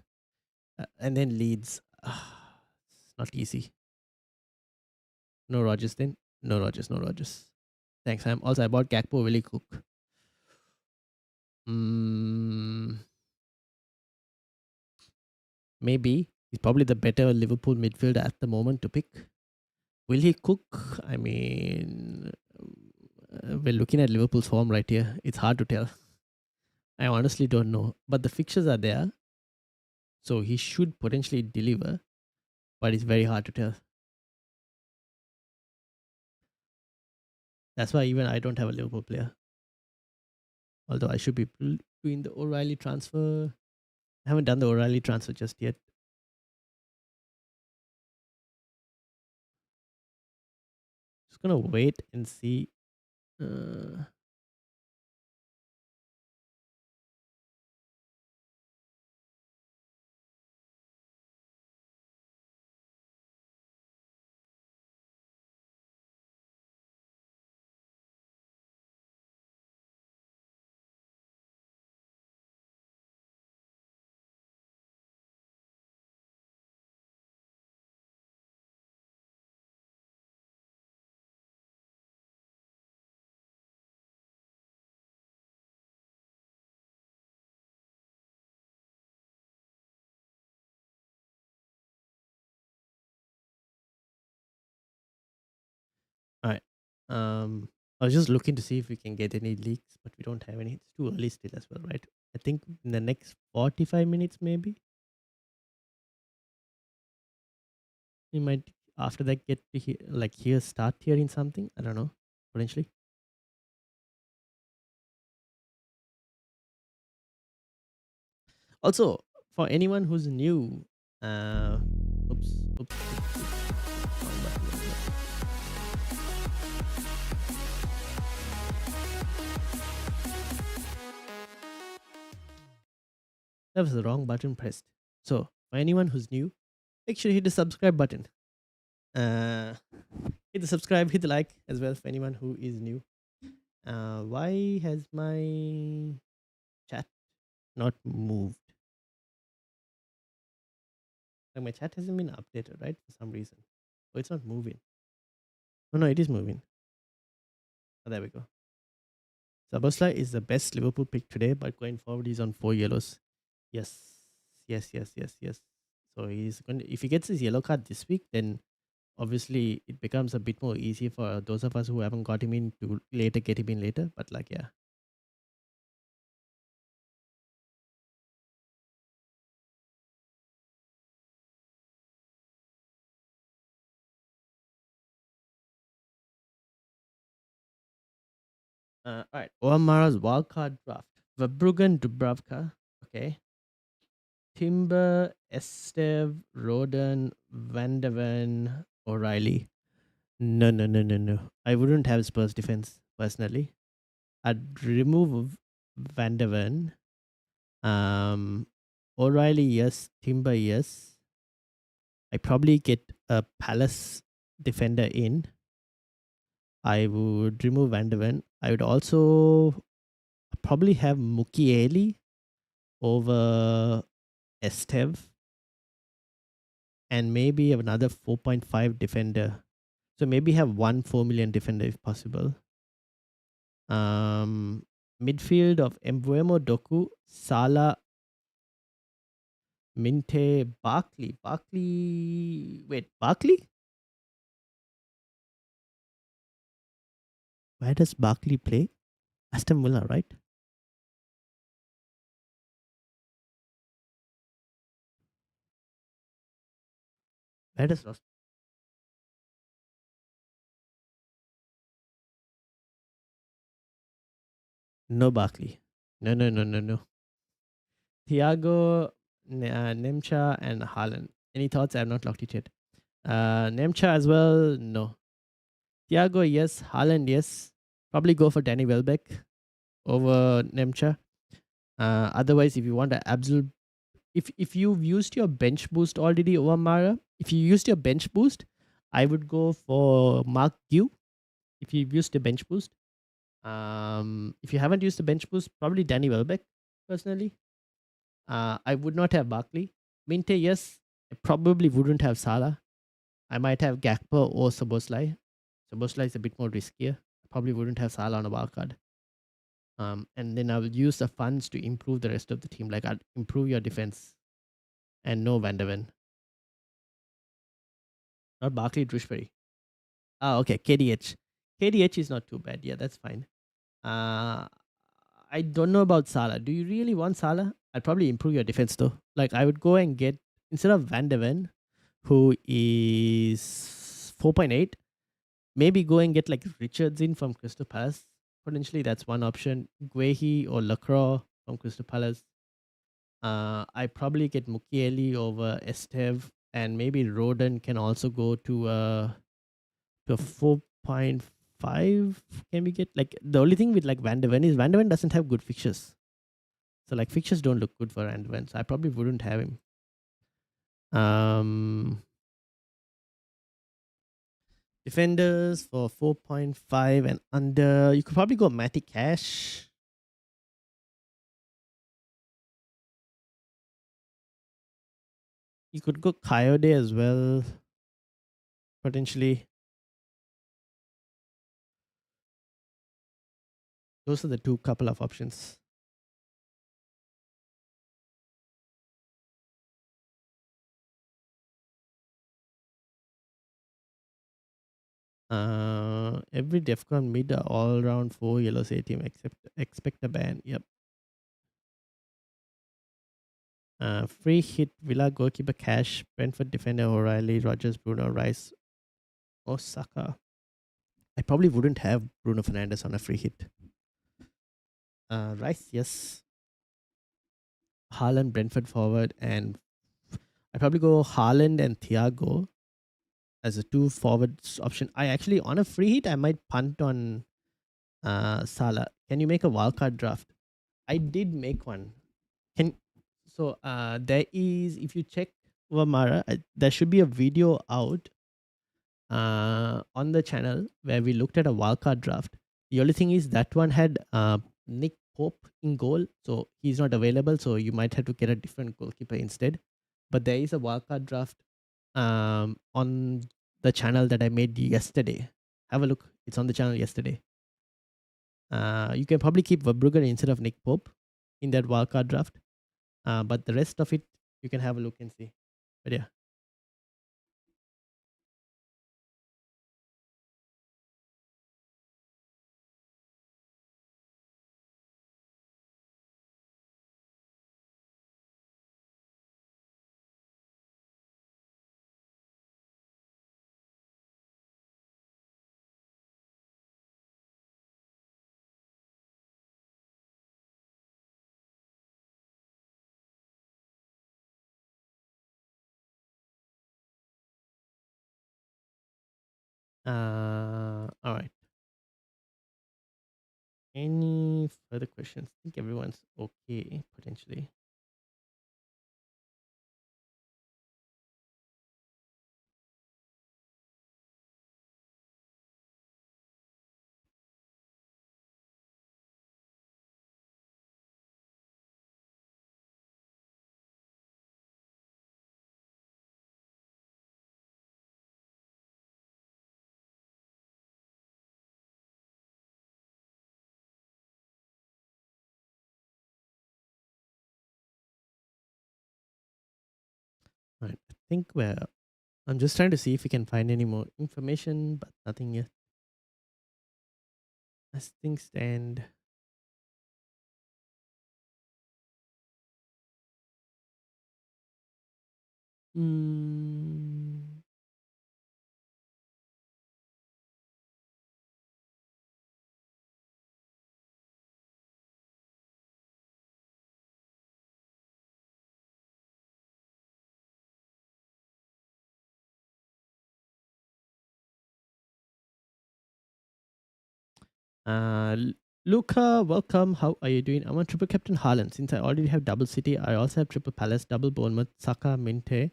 And then Leeds. It's not easy. No Rogers then? No Rogers. Thanks, Sam. Also, I bought Gakpo, Willie Cook. Maybe. He's probably the better Liverpool midfielder at the moment to pick. Will he cook? I mean, we're looking at Liverpool's form right here. It's hard to tell. I honestly don't know. But the fixtures are there. So he should potentially deliver. But it's very hard to tell. That's why even I don't have a Liverpool player. Although I should be doing the O'Reilly transfer. I haven't done the O'Reilly transfer just yet. Just gonna wait and see. Um, I was just looking to see if we can get any leaks, but we don't have any. It's too early still as well, right? I think in the next 45 minutes, maybe we might after that get to start hearing something. I don't know, potentially. Also, for anyone who's new, uh, wrong button as well. That was the wrong button pressed. So for anyone who's new, make sure you hit the subscribe button. Uh, hit the subscribe, hit the like as well for anyone who is new. Why has my chat not moved? Like my chat hasn't been updated, right? For some reason. Oh, it's not moving. Oh no, it is moving. Oh, there we go. Sabosla is the best Liverpool pick today, but going forward, he's on 4 yellows. Yes, yes. So he's going. If he gets his yellow card this week, then obviously it becomes a bit more easy for those of us who haven't got him in to later get him in later. But like, yeah. All right. Omara's wildcard draft. Verbruggen, Dubravka. Okay. Timber, Estev, Roden, Van de Ven, O'Reilly. No. I wouldn't have Spurs defense personally. I'd remove Van de Ven. O'Reilly, yes. Timber, yes. I probably get a Palace defender in. I would remove Van de Ven. I would also probably have Mukiele over Estev and maybe have another 4.5 defender. So maybe have one 4 million defender if possible. Midfield of Embuemo, Doku, Salah, Minte, Barkley. Barkley? Where does Barkley play? Aston Villa, right? Where does No Barkley. No. Thiago, Nemcha, and Haaland. Any thoughts? I have not locked it yet. Nemcha as well. No. Thiago, yes. Haaland, yes. Probably go for Danny Welbeck over Nemcha. Otherwise, if you want an absolute, if you've used your bench boost already over Mara, if you used your bench boost, I would go for Mark Gu. If you've used the bench boost, if you haven't used the bench boost, probably Danny Welbeck. Personally, I would not have Barkley. Minte, yes. I probably wouldn't have Salah. I might have Gakpo or Soboslai. Soboslai is a bit more riskier. I probably wouldn't have Salah on a wild card. And then I will use the funds to improve the rest of the team. Like I'd improve your defense and no Van de Ven. Not Barkley, Drewsbury. Okay, KDH. KDH is not too bad. Yeah, that's fine. I don't know about Salah. Do you really want Salah? I'd probably improve your defense though. Like I would go and get, instead of Van de Ven, who is 4.8, maybe go and get like Richards in from Crystal Palace. Potentially that's one option. Guehi or Lacroix from Crystal Palace. I probably get Mukiele over Estev, and maybe Roden can also go to a 4.5. Can we get, like, the only thing with like Van de Ven is Van de Ven doesn't have good fixtures. So like fixtures don't look good for Van de Ven. So I probably wouldn't have him. Defenders for 4.5 and under. You could probably go Matty Cash. You could go Coyote as well, potentially. Those are the two couple of options. Every Defcon mid are all round 4 yellows A team except expect a ban. Yep. Free hit Villa goalkeeper Cash, Brentford defender O'Reilly, Rogers, Bruno, Rice, Osaka. I probably wouldn't have Bruno Fernandes on a free hit. Rice, yes. Haaland, Brentford forward, and I probably go Haaland and Thiago as a two forwards option. I actually on a free hit I might punt on Salah. Can you make a wildcard draft? I did make one. Can there is, if you check Vamara, there should be a video out on the channel where we looked at a wildcard draft. The only thing is that one had Nick Pope in goal, so he's not available. So you might have to get a different goalkeeper instead. But there is a wildcard draft on the channel that I made yesterday. Have a look. It's on the channel yesterday. You can probably keep Verbruggen instead of Nick Pope in that wildcard draft. But the rest of it, you can have a look and see. But yeah. All right. Any further questions? I think everyone's okay potentially. All right. I think I'm just trying to see if we can find any more information, but nothing yet. As things stand. Mm, Luca, welcome. How are you doing? I'm on triple captain Haaland. Since I already have double City, I also have triple Palace, double Bournemouth, Saka, Minte.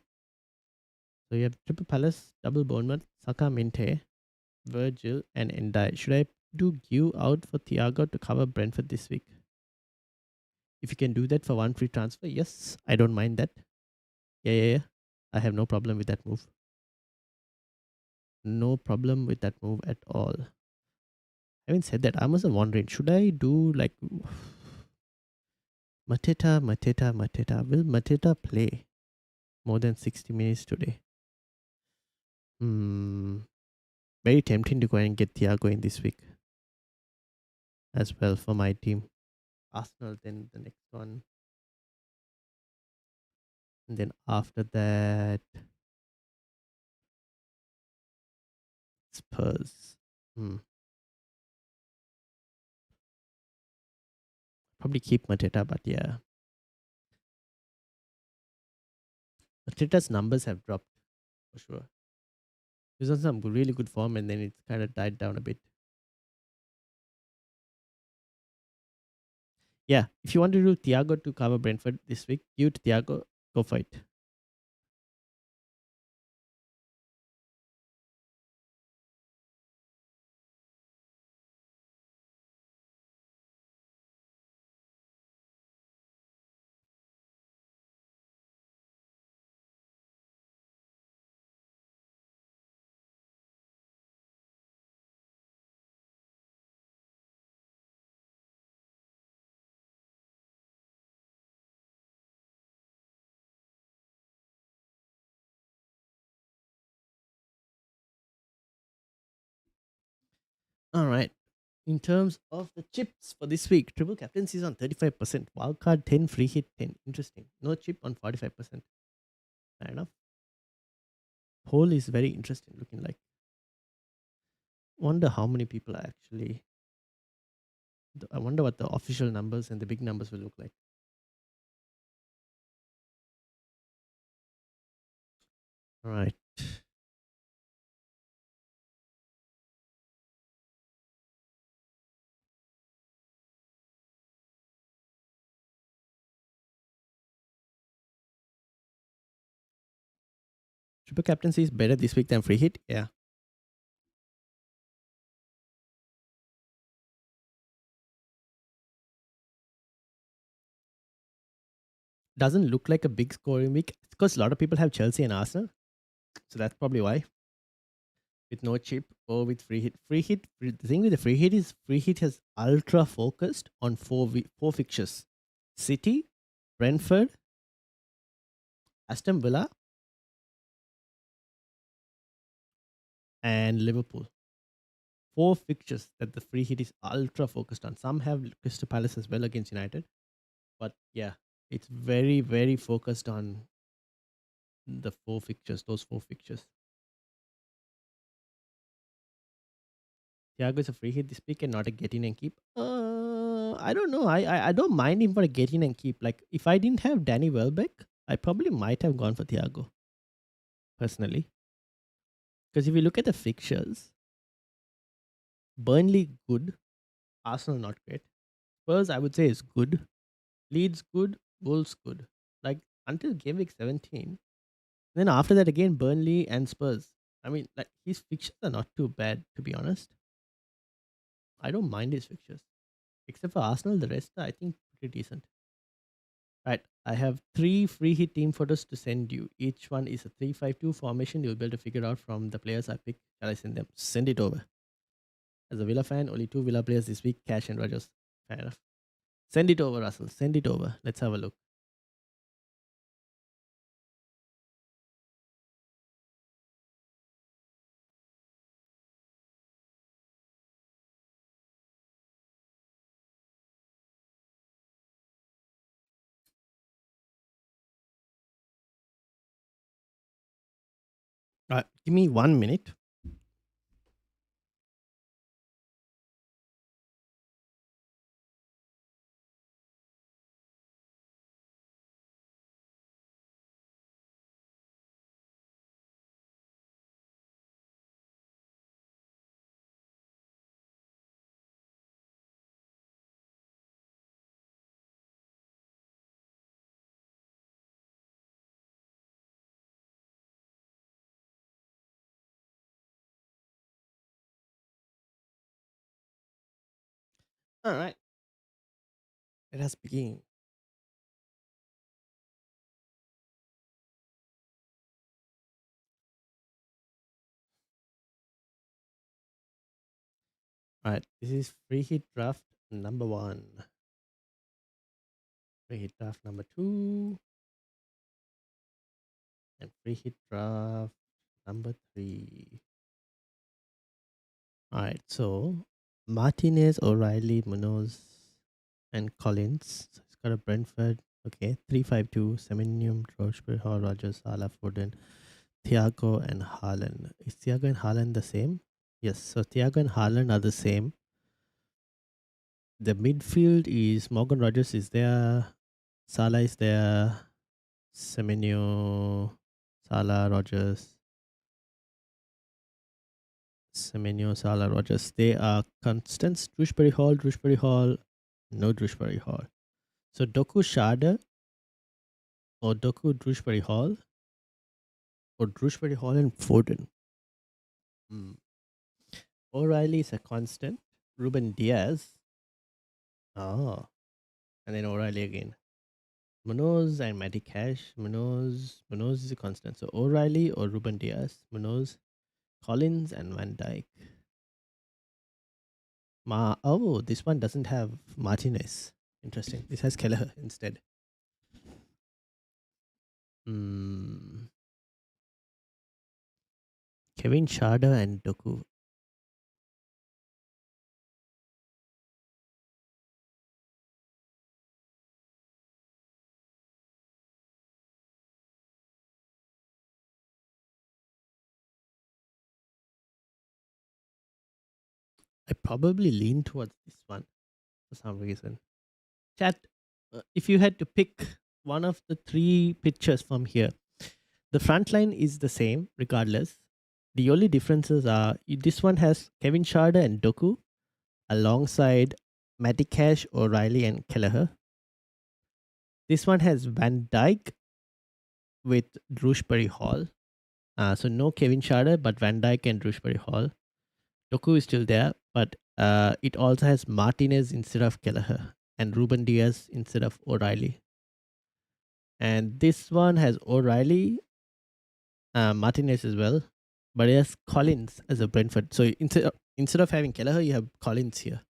So you have triple Palace, double Bournemouth, Saka, Minte, Virgil, and Endai. Should I do Gu out for Thiago to cover Brentford this week? If you can do that for one free transfer, yes, I don't mind that. Yeah. I have no problem with that move. No problem with that move at all. Having said that, I'm also wondering, should I do like Mateta? Will Mateta play more than 60 minutes today? Very tempting to go and get Thiago in this week as well for my team. Arsenal, then the next one. And then after that, Spurs. Probably keep Mateta, but yeah. Mateta's numbers have dropped for sure. He was on some really good form and then it's kind of died down a bit. Yeah, if you want to do Thiago to cover Brentford this week, give to Thiago, go for it. All right. In terms of the chips for this week, triple captaincy is on 35%, wildcard 10, free hit 10. Interesting. No chip on 45%. Fair enough. Poll is very interesting looking like. Wonder how many people are actually. I wonder what the official numbers and the big numbers will look like. All right. Triple captaincy is better this week than free hit. Yeah. Doesn't look like a big scoring week because a lot of people have Chelsea and Arsenal. So that's probably why. With no chip or with free hit. The thing with the free hit is free hit has ultra focused on four fixtures: City, Brentford, Aston Villa, and Liverpool. Four fixtures that the free hit is ultra focused on. Some have Crystal Palace as well against United, but yeah, it's very very focused on the four fixtures. Those four fixtures. Thiago is a free hit this week and not a get in and keep. I don't know. I don't mind him for a get in and keep. Like if I didn't have Danny Welbeck, I probably might have gone for Thiago personally. Because if you look at the fixtures, Burnley good, Arsenal not great. Spurs I would say is good, Leeds good, Wolves good. Like until game week 17. Then after that again Burnley and Spurs. I mean like his fixtures are not too bad to be honest. I don't mind his fixtures. Except for Arsenal, the rest are, I think pretty decent. Right. I have three free hit team photos to send you. Each one is a 3-5-2 formation. You'll be able to figure out from the players I pick. Shall I send them? Send it over. As a Villa fan, only two Villa players this week, Cash and Rogers. Fair enough. Send it over, Russell. Send it over. Let's have a look. Give me 1 minute. All right. Let us begin. All right. This is free hit draft number 1. Free hit draft number 2. And free hit draft number 3. All right, so Martinez, O'Reilly, Munoz, and Collins. So it's got a Brentford. Okay, 3-5-2. Semenium, Rochbury, Hall, Rogers, Salah, Foden, Thiago, and Haaland. Is Thiago and Haaland the same? Yes, so Thiago and Haaland are the same. The midfield is Morgan Rogers is there, Salah is there, Semenyo, Salah, Rogers, Semenyo, Salah, Rogers. They are constants. Drewsbury Hall, no Drewsbury Hall. So Doku Shada or Doku Drewsbury Hall or Drewsbury Hall and Foden. Mm. O'Reilly is a constant. Ruben Diaz. Oh. And then O'Reilly again. Munoz and Matty Cash. Munoz is a constant. So O'Reilly or Ruben Diaz. Munoz, Collins and Van Dyke. This one doesn't have Martinez. Interesting. This has Kelleher instead. Kevin Sharda and Doku. I probably lean towards this one for some reason. Chat, if you had to pick one of the three pictures from here, the front line is the same regardless. The only differences are this one has Kevin Schade and Doku alongside Matty Cash, O'Reilly, and Kelleher. This one has Van Dyke with Drewsbury Hall. So no Kevin Schade, but Van Dyke and Drewsbury Hall. Doku is still there, but it also has Martinez instead of Kelleher and Ruben Diaz instead of O'Reilly. And this one has O'Reilly, Martinez as well, but it has Collins as a Brentford. So instead of having Kelleher, you have Collins here.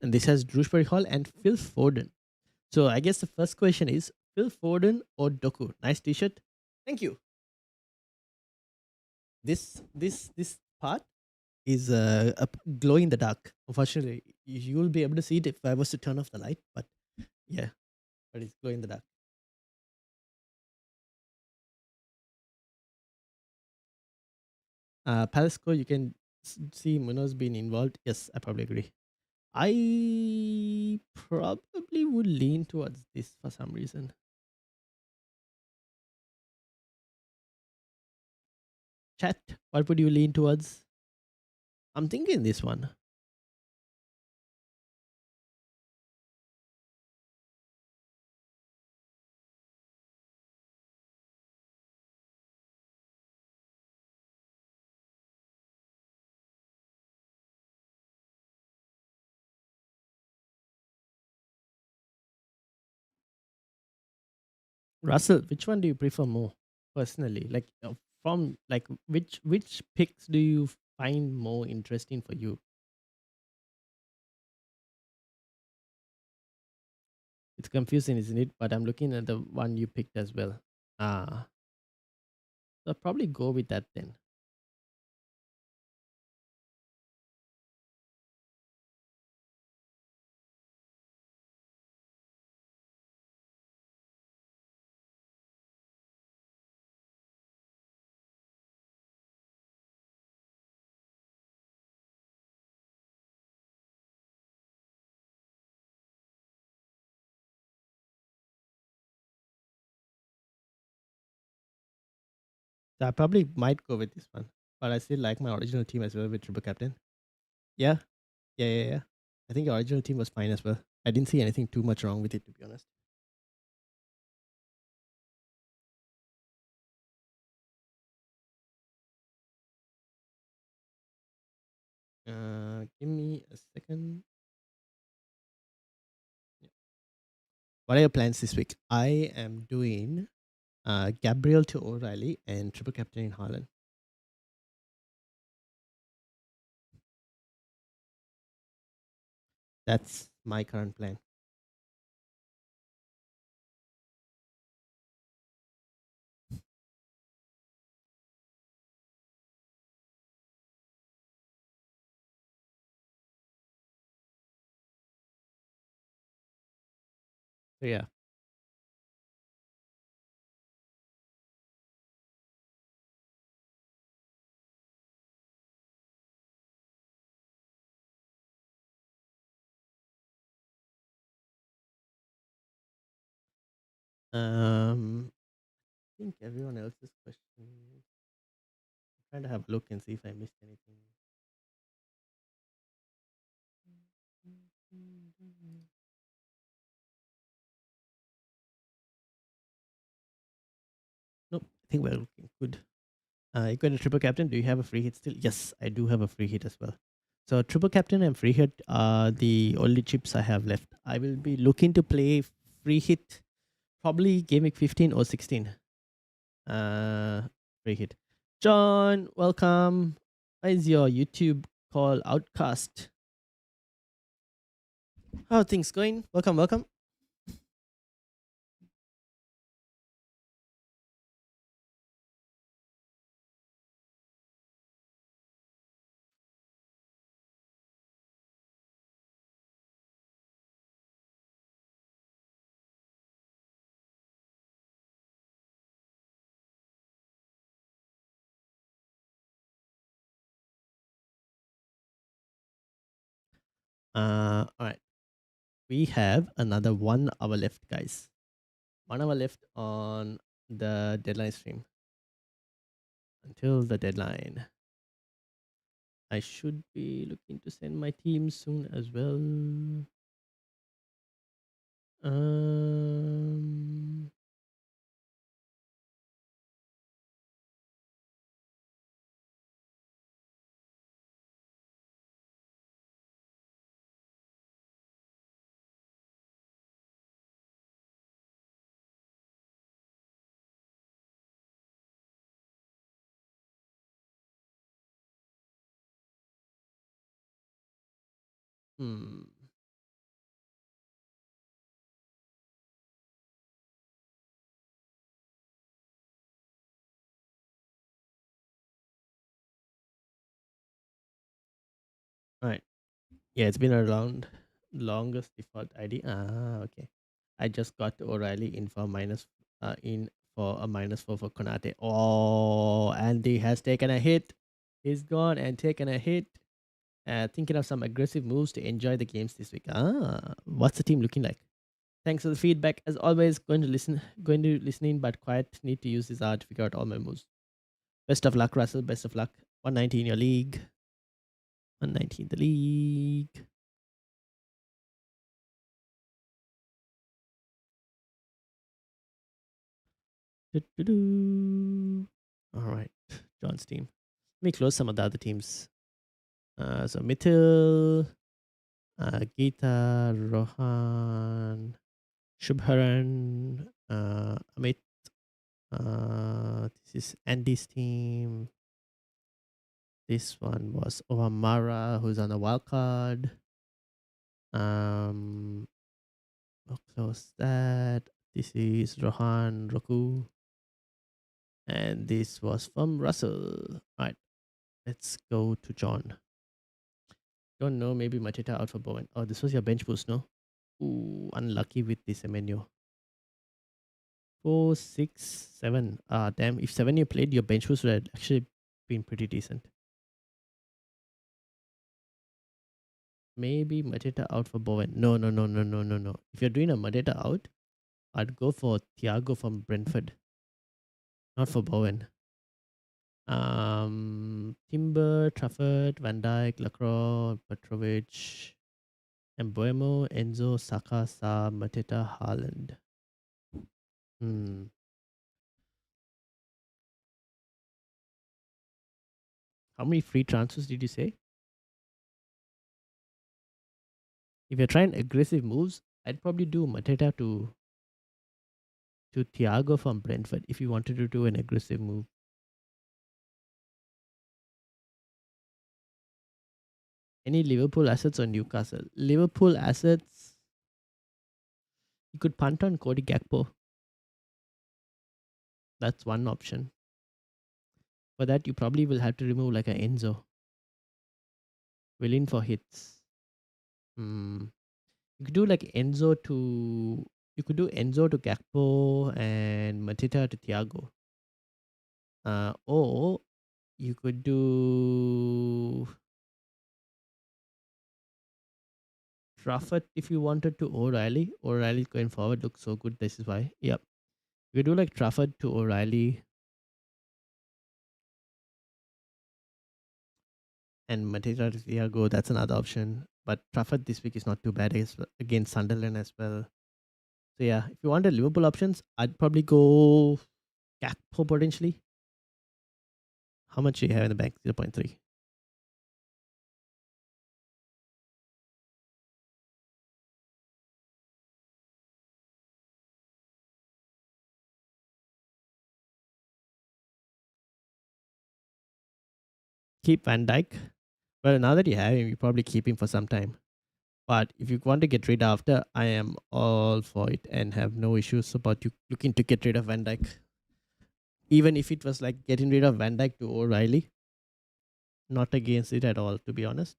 And this has Drewsbury Hall and Phil Foden. So I guess the first question is Phil Foden or Doku? Nice t-shirt. Thank you. This part is a glow in the dark. Unfortunately, you will be able to see it if I was to turn off the light, but yeah, but it's glow in the dark. Palace score, you can see Munoz being involved. Yes, I probably agree. I probably would lean towards this for some reason. Chat, what would you lean towards? I'm thinking this one. Russell, which one do you prefer more personally? Like from like which picks do you find more interesting for you? It's confusing, isn't it? But I'm looking at the one you picked as well. So I'll probably go with that then. So I probably might go with this one. But I still like my original team as well with triple captain. Yeah. Yeah. I think your original team was fine as well. I didn't see anything too much wrong with it, to be honest. Give me a second. Yeah. What are your plans this week? I am doing Gabriel to O'Reilly and triple captain in Haaland. That's my current plan. So yeah. I think everyone else's question. I'm trying to have a look and see if I missed anything. Nope, I think we're looking good. You got a triple captain. Do you have a free hit still? Yes, I do have a free hit as well. So triple captain and free hit are the only chips I have left. I will be looking to play free hit probably game week 15 or 16. Free hit. John, welcome. How is your YouTube call Outcast? How are things going? Welcome. All right. We have another 1 hour left, guys. 1 hour left on the deadline stream until the deadline. I should be looking to send my team soon as well. Um, hmm. All right. Yeah, it's been around longest default ID. Okay. I just got O'Reilly in for a -4 for Konate. Oh, Andy has taken a hit. He's gone and taken a hit. Thinking of some aggressive moves to enjoy the games this week. What's the team looking like? Thanks for the feedback. As always, going to listen in, but quiet. Need to use this hour to figure out all my moves. Best of luck, Russell. Best of luck. 190 in your league. 190 in the league. Do-do-do. All right, John's team. Let me close some of the other teams. So Mithil, Geeta, Rohan, Shubharan, Amit. This is Andy's team. This one was Ohamara, who's on a wild card. We'll close that. This is Rohan, Roku. And this was from Russell. All right, let's go to John. Don't know, maybe Mateta out for Bowen. Oh, this was your bench boost, no? Ooh, unlucky with this menu. 4, 6, 7. Damn. If 7 you played, your bench boost would have actually been pretty decent. Maybe Mateta out for Bowen. No, no, no, no, no, no, no. If you're doing a Mateta out, I'd go for Thiago from Brentford, not for Bowen. Timber, Trafford, Van Dijk, Lacroix, Petrovic, Embuemo, Enzo, Saka, Sa, Mateta, Haaland. How many free transfers did you say? If you're trying aggressive moves, I'd probably do Mateta to Thiago from Brentford if you wanted to do an aggressive move. Any Liverpool assets or Newcastle? Liverpool assets, you could punt on Cody Gakpo. That's one option. For that, you probably will have to remove like a Enzo. Willing for hits. You could do like Enzo to. You could do Enzo to Gakpo and Mateta to Thiago. Or you could do Trafford if you wanted to O'Reilly. O'Reilly going forward looks so good. This is why. Yep. You could do like Trafford to O'Reilly and Mateta to Thiago. That's another option. But Trafford this week is not too bad against Sunderland as well. So yeah, if you wanted Liverpool options, I'd probably go Gakpo potentially. How much do you have in the bank? 0.3. Keep Van Dyke. Well, now that you have him, you probably keep him for some time. But if you want to get rid after, I am all for it and have no issues about you looking to get rid of Van Dyke. Even if it was like getting rid of Van Dyke to O'Reilly, not against it at all, to be honest.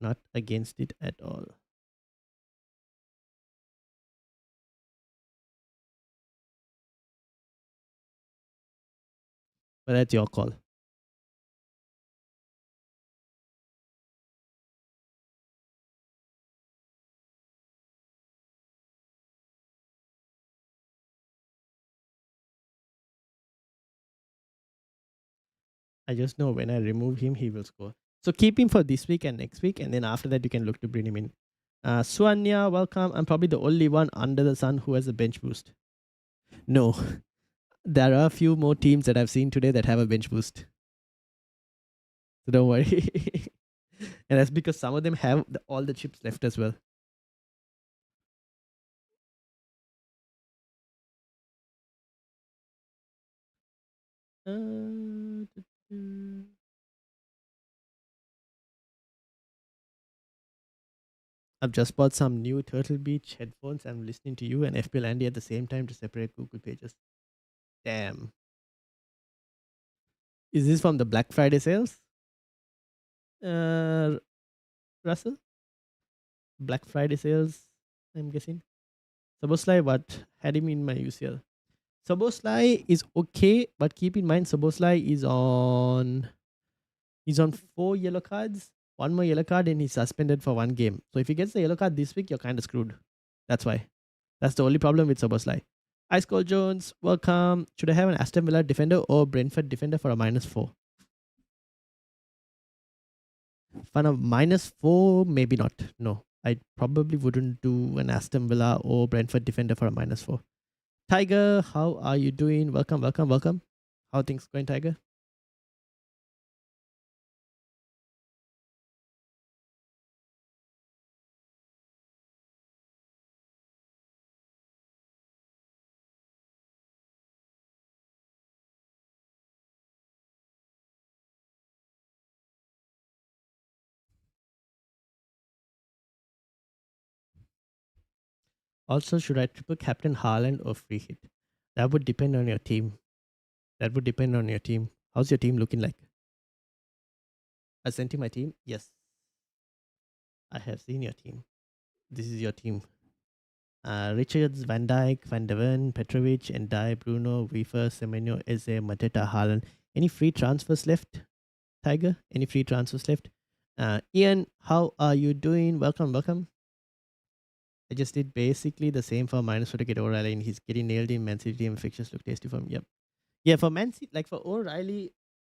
Not against it at all. But that's your call. I just know when I remove him, he will score. So keep him for this week and next week, and then after that, you can look to bring him in. Suanya, welcome. I'm probably the only one under the sun who has a bench boost. No, there are a few more teams that I've seen today that have a bench boost. So don't worry. And that's because some of them have all the chips left as well. Uh, I've just bought some new Turtle Beach headphones. I'm listening to you and FPL Andy at the same time to separate Google pages. Damn. Is this from the Black Friday sales? Uh, Russell? Black Friday sales, I'm guessing. Saboslai, what had him in my UCL? Saboslai is okay, but keep in mind Saboslai is on he's on 4 yellow cards, one more yellow card, and he's suspended for 1 game. So if he gets the yellow card this week, you're kind of screwed. That's why. That's the only problem with Saboslai. Ice Cold Jones, welcome. Should I have an Aston Villa defender or Brentford defender for a -4? For a -4, maybe not. No, I probably wouldn't do an Aston Villa or Brentford defender for a -4. Tiger, how are you doing? Welcome, welcome, welcome. How are things going, Tiger? Also, should I triple captain Haaland or free hit? That would depend on your team. That would depend on your team. How's your team looking like? I sent you my team. Yes, I have seen your team. This is your team. Richards, Van Dijk, Van de Ven, Petrovic, Endai, Bruno, Weaver, Semenyo, Eze, Mateta, Haaland. Any free transfers left, Tiger? Any free transfers left? Ian, how are you doing? Welcome, welcome. I just did basically the same for -4 to get O'Reilly, and he's getting nailed in Man City and fixtures look tasty for him. Yep. Yeah, for Man City, like for O'Reilly,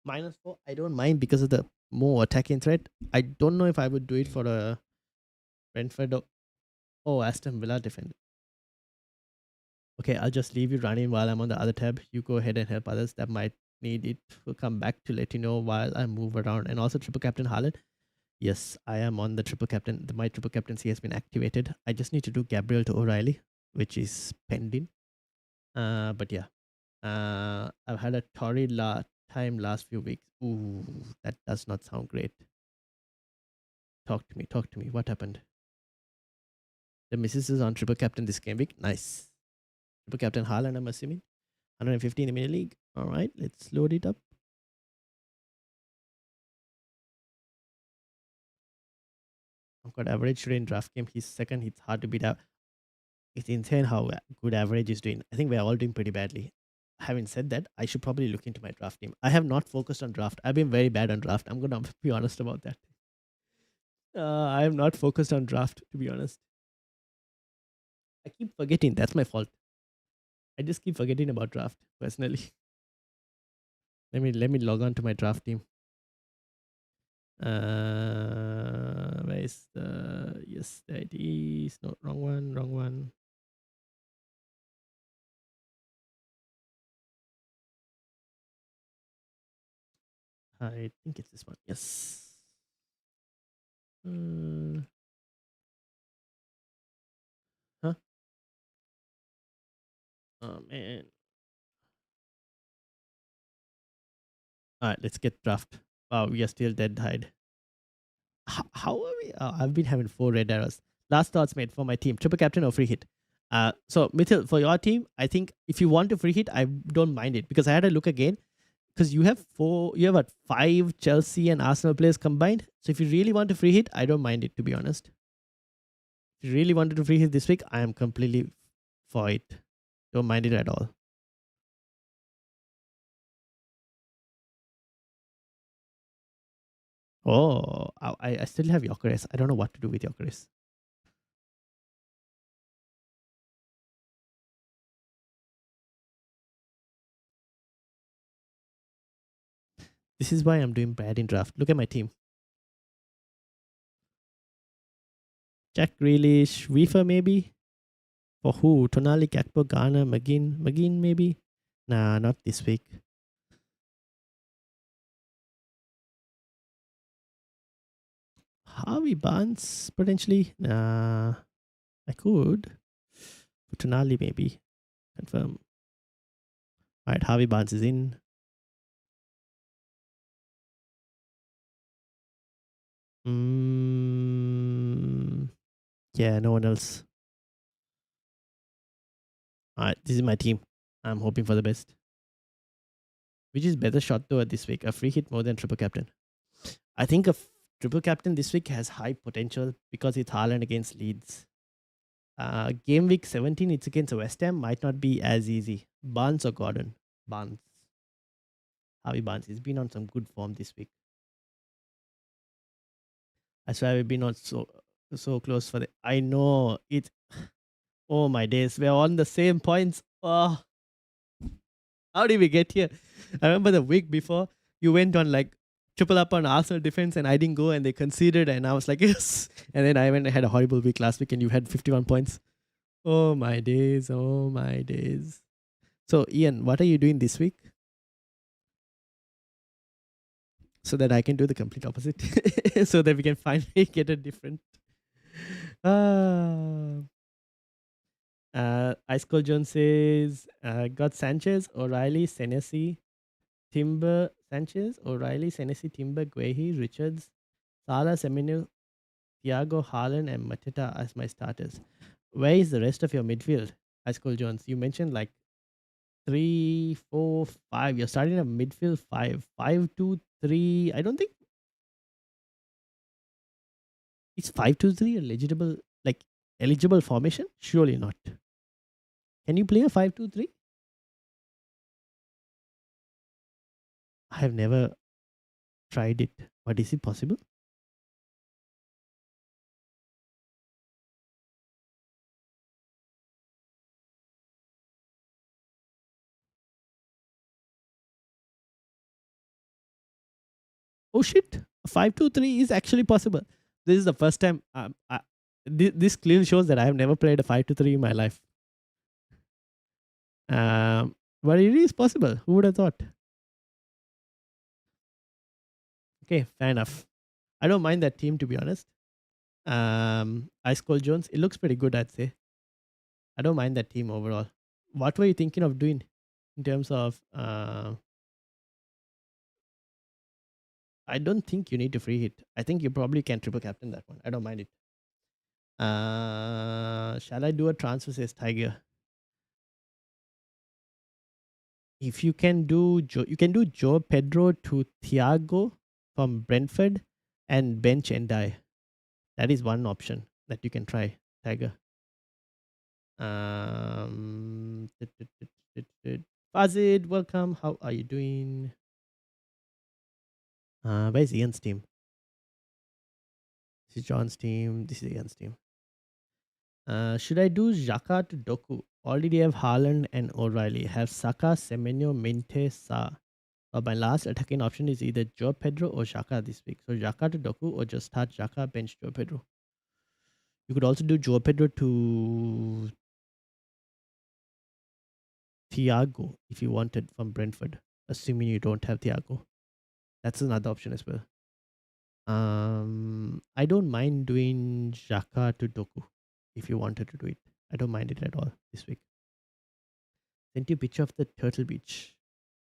-4, I don't mind because of the more attacking threat. I don't know if I would do it for a Brentford or Aston Villa defender. Okay, I'll just leave you running while I'm on the other tab. You go ahead and help others that might need it to come back to let you know while I move around. And also triple captain Haaland. Yes, I am on the triple captain. My triple captaincy has been activated. I just need to do Gabriel to O'Reilly, which is pending. But yeah, I've had a torrid time last few weeks. Ooh, that does not sound great. Talk to me. Talk to me. What happened? The missus is on triple captain this game week. Nice. Triple captain Haaland, I'm assuming. 150 in the mini league. All right, let's load it up. I've got average today in draft game. He's second. It's hard to beat out. It's insane how good average is doing. I think we're all doing pretty badly. Having said that, I should probably look into my draft team. I have not focused on draft. I've been very bad on draft. I'm gonna be honest about that. I am not focused on draft, to be honest. I keep forgetting. That's my fault. I just keep forgetting about draft personally. Let me log on to my draft team. Where is the yes, there it is. No, wrong one, wrong one. I think it's this one. Yes. Huh? Oh man. All right, let's get draft. Wow, we are still dead hide. How are we? I've been having 4 red arrows. Last thoughts made for my team. Triple captain or free hit. So Mithil, for your team, I think if you want to free hit, I don't mind it because I had a look again. Because you have what, 5 Chelsea and Arsenal players combined. So if you really want to free hit, I don't mind it, to be honest. If you really wanted to free hit this week, I am completely for it. Don't mind it at all. Oh, I still have Gyökeres. I don't know what to do with Gyökeres. This is why I'm doing bad in draft. Look at my team. Jack Grealish, Weaver maybe? For who? Tonali, Gakpo, Garner, McGinn. McGinn maybe? Nah, not this week. Harvey Barnes, potentially? Nah, I could. For Tonali maybe. Confirm. Alright, Harvey Barnes is in. Yeah, no one else. Alright, this is my team. I'm hoping for the best. Which is better shot though this week? A free hit more than triple captain? I think triple captain this week has high potential because it's Haaland against Leeds. Game week 17, it's against West Ham. Might not be as easy. Barnes or Gordon? Barnes. Harvey Barnes. He's been on some good form this week. That's why we've been on so close for the. I know it. Oh my days, we're on the same points. Oh, how did we get here? I remember the week before you went on like triple up on Arsenal defense and I didn't go and they conceded and I was like yes. And then I went and had a horrible week last week and you had 51 points. Oh my days. Oh my days. So Ian, what are you doing this week? So that I can do the complete opposite. So that we can finally get a different. Ice Cold Jones says, got Sanchez, O'Reilly, Senesi, Timber, Sanchez, O'Reilly, Senesi, Timber, Guehi, Richards, Salah, Semenyo, Thiago, Haaland, and Mateta as my starters. Where is the rest of your midfield, Ice Cold Jones? You mentioned like 3, 4, 5. You're starting a midfield 5. 5, 2, 3. I don't think it's 5-2-3 a legible, like eligible formation. Surely not. Can you play a 5-2-3? I have never tried it, but is it possible? Oh shit, 5-2-3 is actually possible. This is the first time. This clearly shows that I have never played a 5-2-3 in my life. But it is possible. Who would have thought? Okay, fair enough. I don't mind that team, to be honest. Ice Cold Jones, it looks pretty good, I'd say. I don't mind that team overall. What were you thinking of doing in terms of? I don't think you need to free hit. I think you probably can triple captain that one. I don't mind it. Shall I do a transfer? Says Tiger. If you can do you can do Joe Pedro to Thiago from Brentford and bench and die. That is one option that you can try, Tiger. Fazid, welcome. How are you doing? Where's Ian's team? This is John's team. This is Ian's team. Should I do Xhaka to Doku? Already have Haaland and O'Reilly. Have Saka, Semenyo, Minte, Sa. My last attacking option is either Joe Pedro or Xhaka this week. So Xhaka to Doku or just start Xhaka, bench Joe Pedro. You could also do Joe Pedro to Thiago if you wanted from Brentford, assuming you don't have Thiago. That's another option as well. I don't mind doing Xhaka to Doku if you wanted to do it. I don't mind it at all this week. Sent you a picture of the Turtle Beach.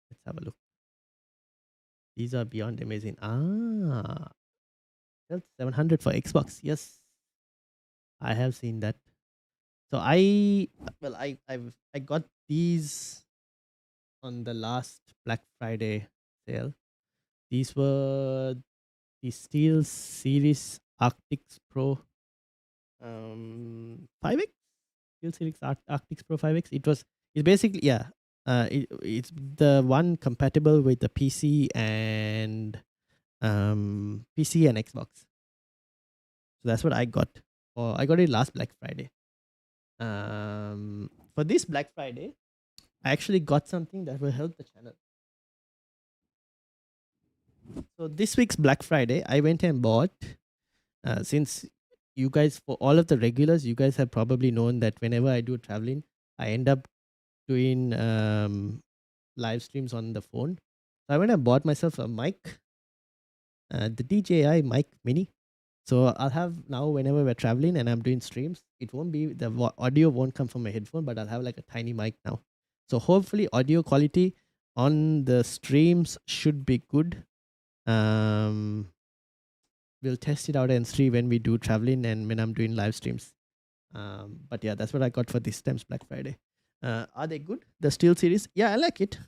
Let's have a look. These are beyond amazing. That's 700 for Xbox. Yes, I have seen that. So I got these on the last Black Friday sale. These were the Steel Series Arctics Pro 5X. Steel Series Arctics Pro 5X. It's basically it's the one compatible with the PC and Xbox. So that's what I got. I got it last Black Friday. For this Black Friday, I actually got something that will help the channel. So this week's Black Friday, I went and bought. Since you guys, for all of the regulars, you guys have probably known that whenever I do traveling, I end up doing live streams on the phone. So I went and bought myself a mic, the DJI mic mini. So I'll have now whenever we're traveling and I'm doing streams, it won't be audio won't come from my headphone, but I'll have like a tiny mic now. So hopefully audio quality on the streams should be good. We'll test it out and see when we do traveling and when I'm doing live streams. But yeah, that's what I got for this time's Black Friday. Are they good? The Steel series? Yeah, I like it.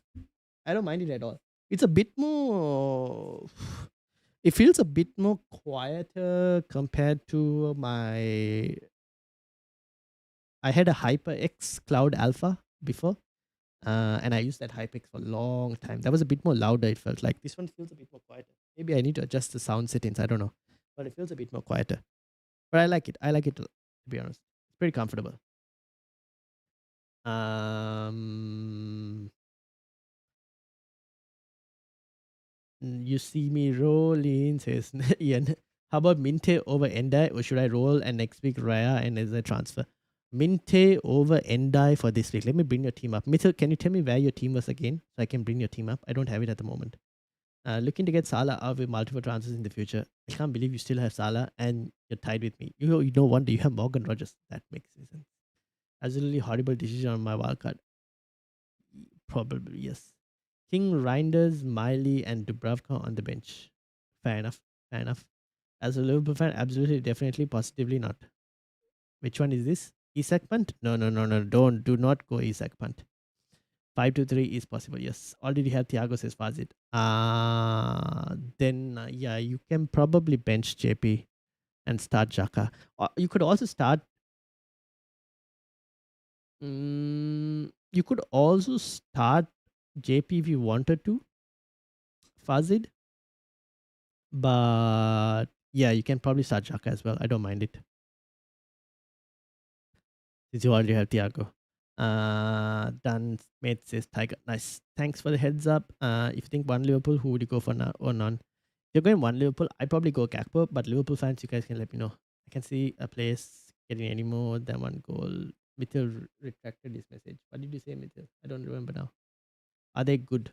I don't mind it at all. It's a bit more. It feels a bit more quieter compared to my. I had a HyperX Cloud Alpha before, and I used that HyperX for a long time. That was a bit more louder. It felt like this one feels a bit more quieter. Maybe I need to adjust the sound settings. I don't know, but it feels a bit more quieter. But I like it. I like it to be honest. It's pretty comfortable. You see me rolling, says Ian. How about Minte over Endai, or should I roll and next week Raya and as a transfer? Minte over Endai for this week. Let me bring your team up. Mitchell, can you tell me where your team was again so I can bring your team up? I don't have it at the moment. Looking to get Salah out with multiple transfers in the future. I can't believe you still have Salah and you're tied with me. You know wonder you have Morgan Rogers. That makes sense. Absolutely horrible decision on my wildcard. Probably, yes. King, Reinders, Miley, and Dubravka on the bench. Fair enough. Fair enough. As a Liverpool fan, absolutely, definitely, positively not. Which one is this? Isak punt? No, no, no, no. Do not go Isak punt. 5-3 is possible. Yes. Already have Thiago, says Fazit. Then, yeah, you can probably bench JP and start Xhaka. You could also start. You could also start JP if you wanted to, Fazid. But yeah, you can probably start Xhaka as well. I don't mind it. Since you already have Thiago. Done. Mate says Tiger. Nice. Thanks for the heads up. If you think one Liverpool, who would you go for now or none? If you're going one Liverpool, I'd probably go Gakpo. But Liverpool fans, you guys can let me know. I can see a place getting any more than one goal. Mitchell retracted his message. What did you say, Mitchell? I don't remember now. Are they good?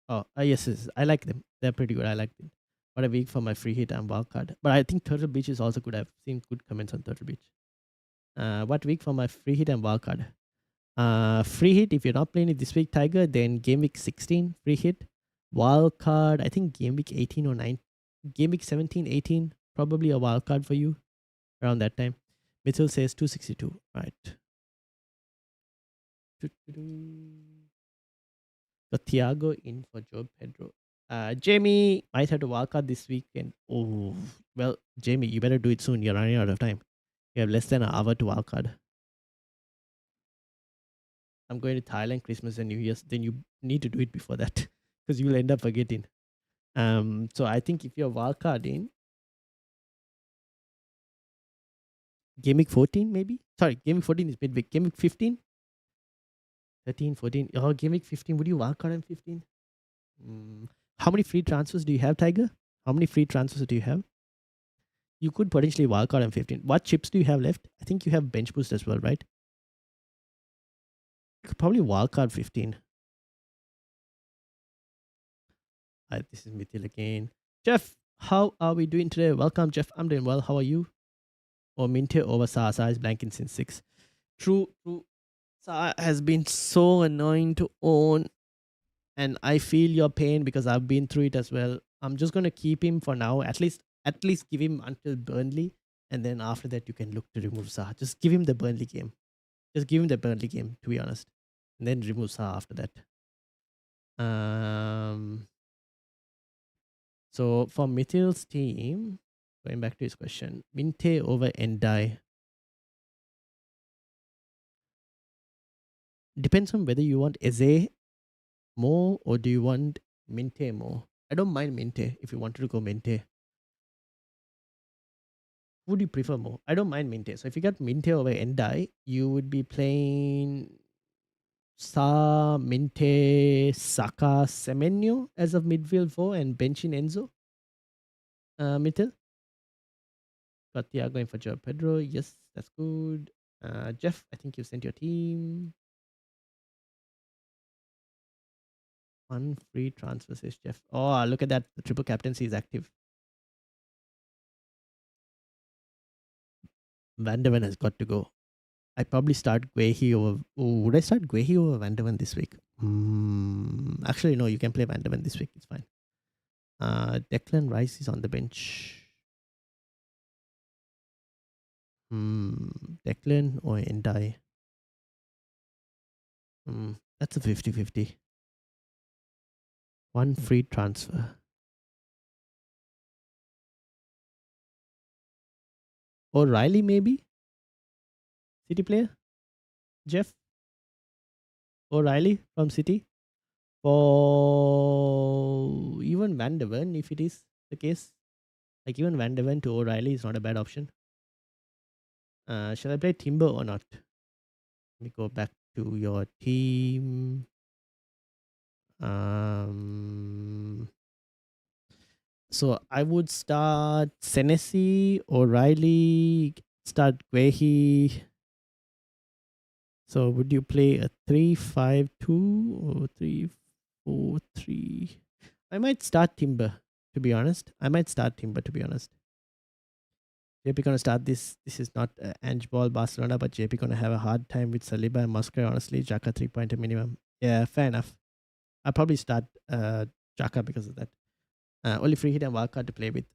Oh, yes, yes. I like them. They're pretty good. I like them. What a week for my free hit and wildcard. But I think Turtle Beach is also good. I've seen good comments on Turtle Beach. What week for my free hit and wildcard? Free hit, if you're not playing it this week, Tiger, then game week 16, free hit. Wildcard, I think game week 18 or 9. Game week 17, 18, probably a wildcard for you around that time. Mitchell says 262. Right. Got Thiago in for Joe Pedro. Jamie might have to wildcard this weekend. Oh, well, Jamie, you better do it soon. You're running out of time. You have less than an hour to wildcard. I'm going to Thailand Christmas and New Year's. Then you need to do it before that because you'll end up forgetting. So I think if you're wildcarding, Game Week 14 maybe? Sorry, Game Week 14 is midweek. Game Week 15? 13, 14. Oh, Game Week 15. Would you wildcard on 15? How many free transfers do you have, Tiger? How many free transfers do you have? You could potentially wildcard on 15. What chips do you have left? I think you have bench boost as well, right? You could probably wildcard 15. This is Mithil again. Jeff, how are we doing today? Welcome, Jeff. I'm doing well. How are you? Or Minte over Sa is blanking since 6. True. Sa has been so annoying to own. And I feel your pain because I've been through it as well. I'm just gonna keep him for now. At least give him until Burnley. And then after that you can look to remove Sa. Just give him the Burnley game. Just give him the Burnley game, to be honest. And then remove Sa after that. So for Mithil's team, going back to his question, Minte over Endai. Depends on whether you want Eze more or do you want Minte more. I don't mind Minte if you wanted to go Minte. Who do you prefer more? I don't mind Minte. So if you got Minte over Endai, you would be playing Sa, Minte, Saka, Semenyo as of midfield 4 and benching Enzo. Mittel. Got Thiago in for Joe Pedro. Yes, that's good. Jeff, I think you sent your team. One free transfer, says Jeff. Oh, look at that. The triple captaincy is active. Van der Ven has got to go. I probably start Guehi over. Oh, would I start Guehi over Van der Ven this week? Actually, no, you can play Van der Ven this week. It's fine. Declan Rice is on the bench. Declan or Endai? That's a 50-50. One free transfer. O'Reilly, maybe? City player? Jeff? O'Reilly from City? For even Van der Ven, if it is the case. Like even Van der Ven to O'Reilly is not a bad option. Shall I play Timber or not? Let me go back to your team. So I would start Senesi, O'Reilly, start Guehi. So would you play a 3-5-2 or 3-4-3? I might start Timber, to be honest. JP gonna start this. This is not Ange Ball Barcelona, but JP gonna have a hard time with Saliba and Muscat. Honestly, Jaka 3-pointer minimum. Yeah, fair enough. I'll probably start Jaka because of that. Only free hit and wildcard to play with.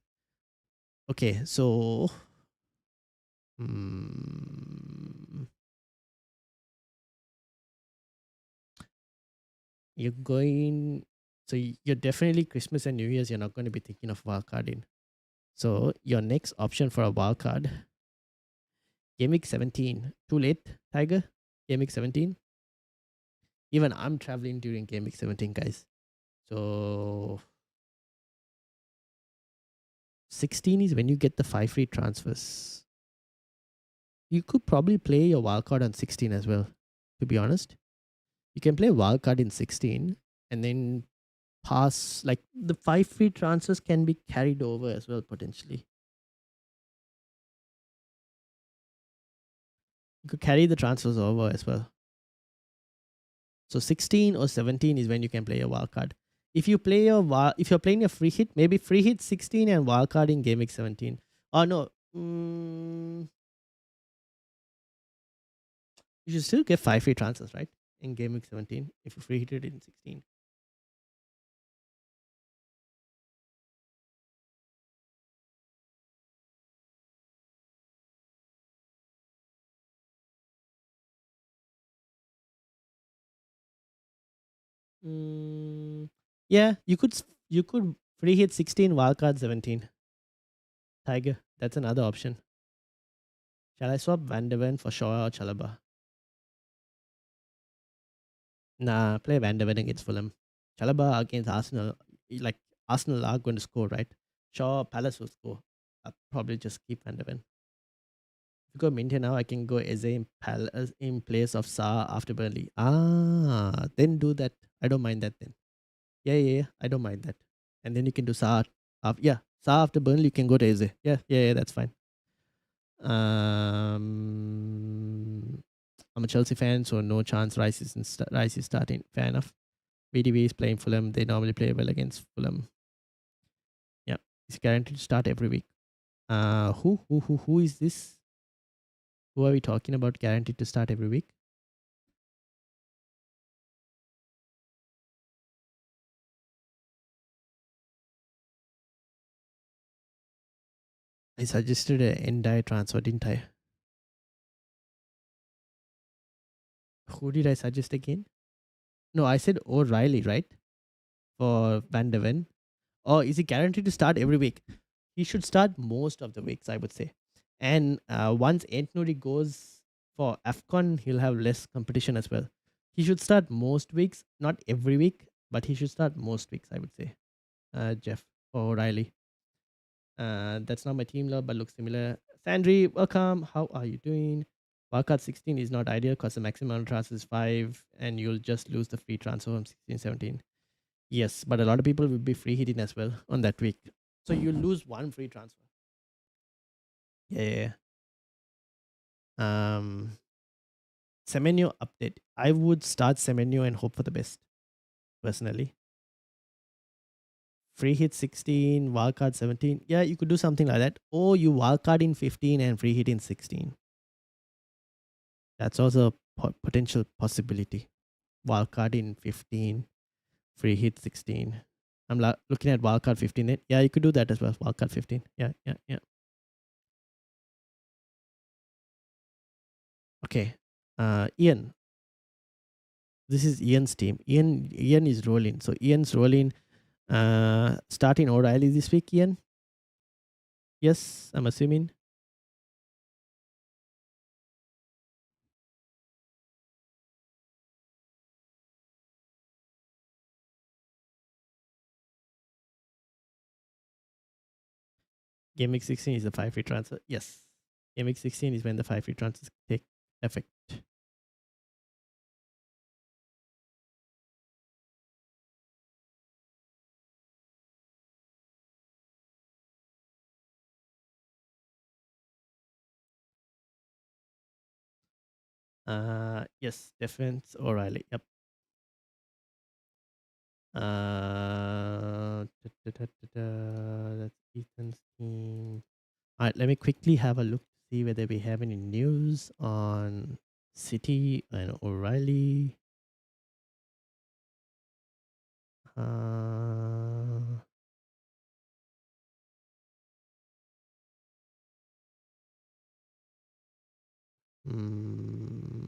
Okay, so you're going. So you're definitely Christmas and New Year's. You're not going to be thinking of wildcarding. So your next option for a wildcard, Gameweek 17. Too late, Tiger. Gameweek 17. Even I'm traveling during Gameweek 17, guys. So 16 is when you get the 5 free transfers. You could probably play your wildcard on 16 as well, to be honest. You can play wildcard in 16 and then pass, like the 5 free transfers can be carried over as well, potentially. You could carry the transfers over as well. So 16 or 17 is when you can play a wildcard. If you're playing a free hit, maybe free hit 16 and wildcard in Gameweek 17. Oh no. You should still get 5 free transfers, right? In Gameweek 17 if you free hit it in 16. Yeah, you could free hit 16 wildcard 17. Tiger, that's another option. Shall I swap Van der Ven for Shaw or Chalaba? Nah, play Van der Ven against Fulham. Chalaba against Arsenal. Like Arsenal are going to score, right? Shaw, Palace will score. I'll probably just keep Van der Ven. If you go Minty now, I can go Eze in place of Sa after Burnley. Then do that. I don't mind that then. Yeah. I don't mind that. And then you can do Sa. Sa after Burnley, you can go to Eze. Yeah, that's fine. I'm a Chelsea fan, so no chance Rice is starting. Fair enough. VDV is playing Fulham. They normally play well against Fulham. Yeah, he's guaranteed to start every week. Who is this? Who are we talking about guaranteed to start every week? I suggested an Endai transfer, didn't I? Who did I suggest again? No, I said O'Reilly, right? For Van der Ven. Or is he guaranteed to start every week? He should start most of the weeks, I would say. And once Ant goes for AFCON, he'll have less competition as well. He should start most weeks, not every week, but he should start most weeks, I would say. Jeff or O'Reilly. That's not my team love, but looks similar. Sandri, welcome. How are you doing? Wildcard 16 is not ideal because the maximum transfer is 5 and you'll just lose the free transfer from 16, 17. Yes, but a lot of people will be free hitting as well on that week. So you lose one free transfer. Yeah. Semenyo update. I would start Semenyo and hope for the best, personally. Free hit 16, wildcard 17. Yeah, you could do something like that. Or you wildcard in 15 and free hit in 16. That's also a potential possibility. Wildcard in 15, free hit 16. I'm looking at wildcard 15. Yeah, you could do that as well. Wildcard 15. Yeah. Okay. Ian. This is Ian's team. Ian is rolling. So Ian's rolling. Starting O'Reilly this week, Ian. Yes, I'm assuming. Game week 16 is the 5 free transfer. Yes. Game week 16 is when the 5 free transfers take effect. Yes, defense O'Reilly. Yep. That's Ethan's team. All right, let me quickly have a look to see whether we have any news on City and O'Reilly. Uh, hmm,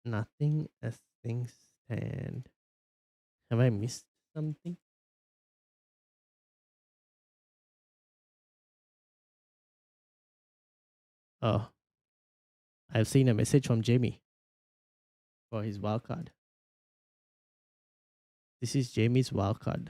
nothing as things stand. Have I missed something? Oh, I've seen a message from Jamie for his wildcard. This is Jamie's wildcard.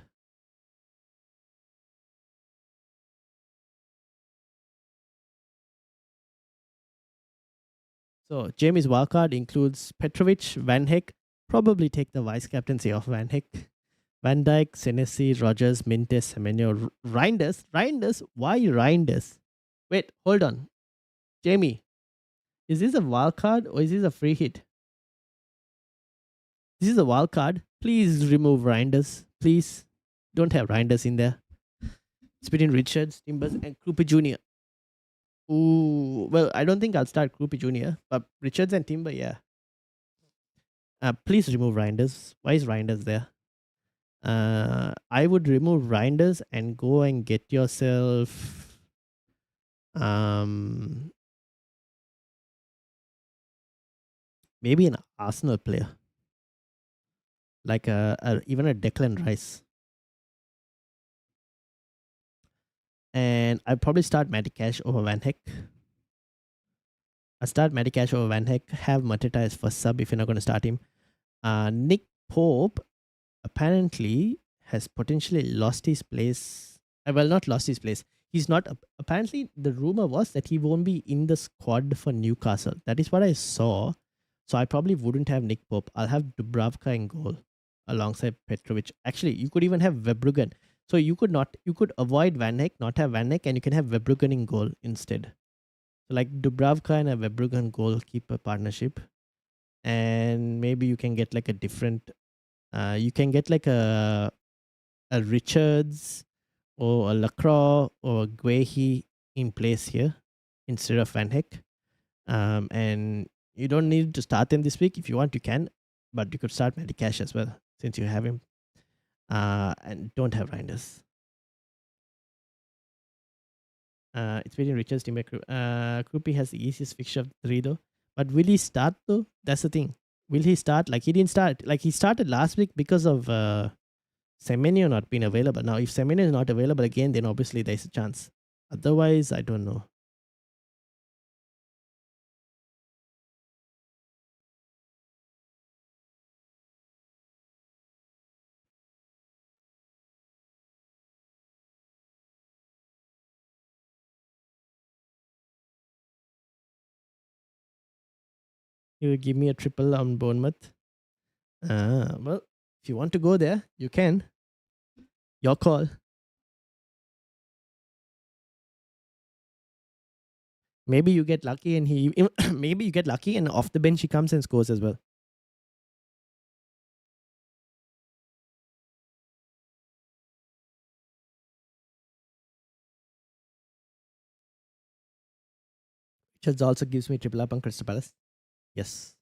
So Jamie's wildcard includes Petrovic, Van Heck, probably take the vice captaincy of Van Heck, Van Dijk, Senesi, Rogers, Mintes, Semenyo, Reinders. Why Reinders? Wait, hold on. Jamie, is this a wildcard or is this a free hit? This is a wildcard. Please remove Reinders. Please. Don't have Reinders in there. It's between Richards, Timbers, and Krupa Jr. Ooh, well, I don't think I'll start Krupa Jr., but Richards and Timber, yeah. Please remove Reinders. Why is Reinders there? I would remove Reinders and go and get yourself um maybe an Arsenal player, like even a Declan Rice. And I'd probably start Matty Cash over Van Heck. I start Matty Cash over Van Heck. Have Mateta as first sub if you're not going to start him. Nick Pope apparently has potentially lost his place. Well, not lost his place. He's not. Apparently, the rumor was that he won't be in the squad for Newcastle. That is what I saw. So I probably wouldn't have Nick Pope. I'll have Dubravka in goal alongside Petrovic. Actually, you could even have Verbruggen. So you could avoid Van Eyck, not have Van Eyck, and you can have Verbruggen in goal instead. So like Dubravka and a Verbruggen goalkeeper partnership, and maybe you can get like a different. You can get like a Richards or a Lacroix or a Guehi in place here instead of Van Heck. And you don't need to start them this week. If you want, you can, but you could start Matty Cash as well since you have him. And don't have Reinders. It's between Richards, Timber, Krupi has the easiest fixture of the three though. But will he start though? That's the thing. Will he start? Like he didn't start. Like he started last week because of Semenyo not being available. Now, if Semenyo is not available again, then obviously there's a chance. Otherwise, I don't know. You will give me a triple on Bournemouth. Well, if you want to go there, you can. Your call. Maybe you get lucky and he maybe you get lucky and off the bench he comes and scores as well. Which also gives me triple up on Crystal Palace. Yes.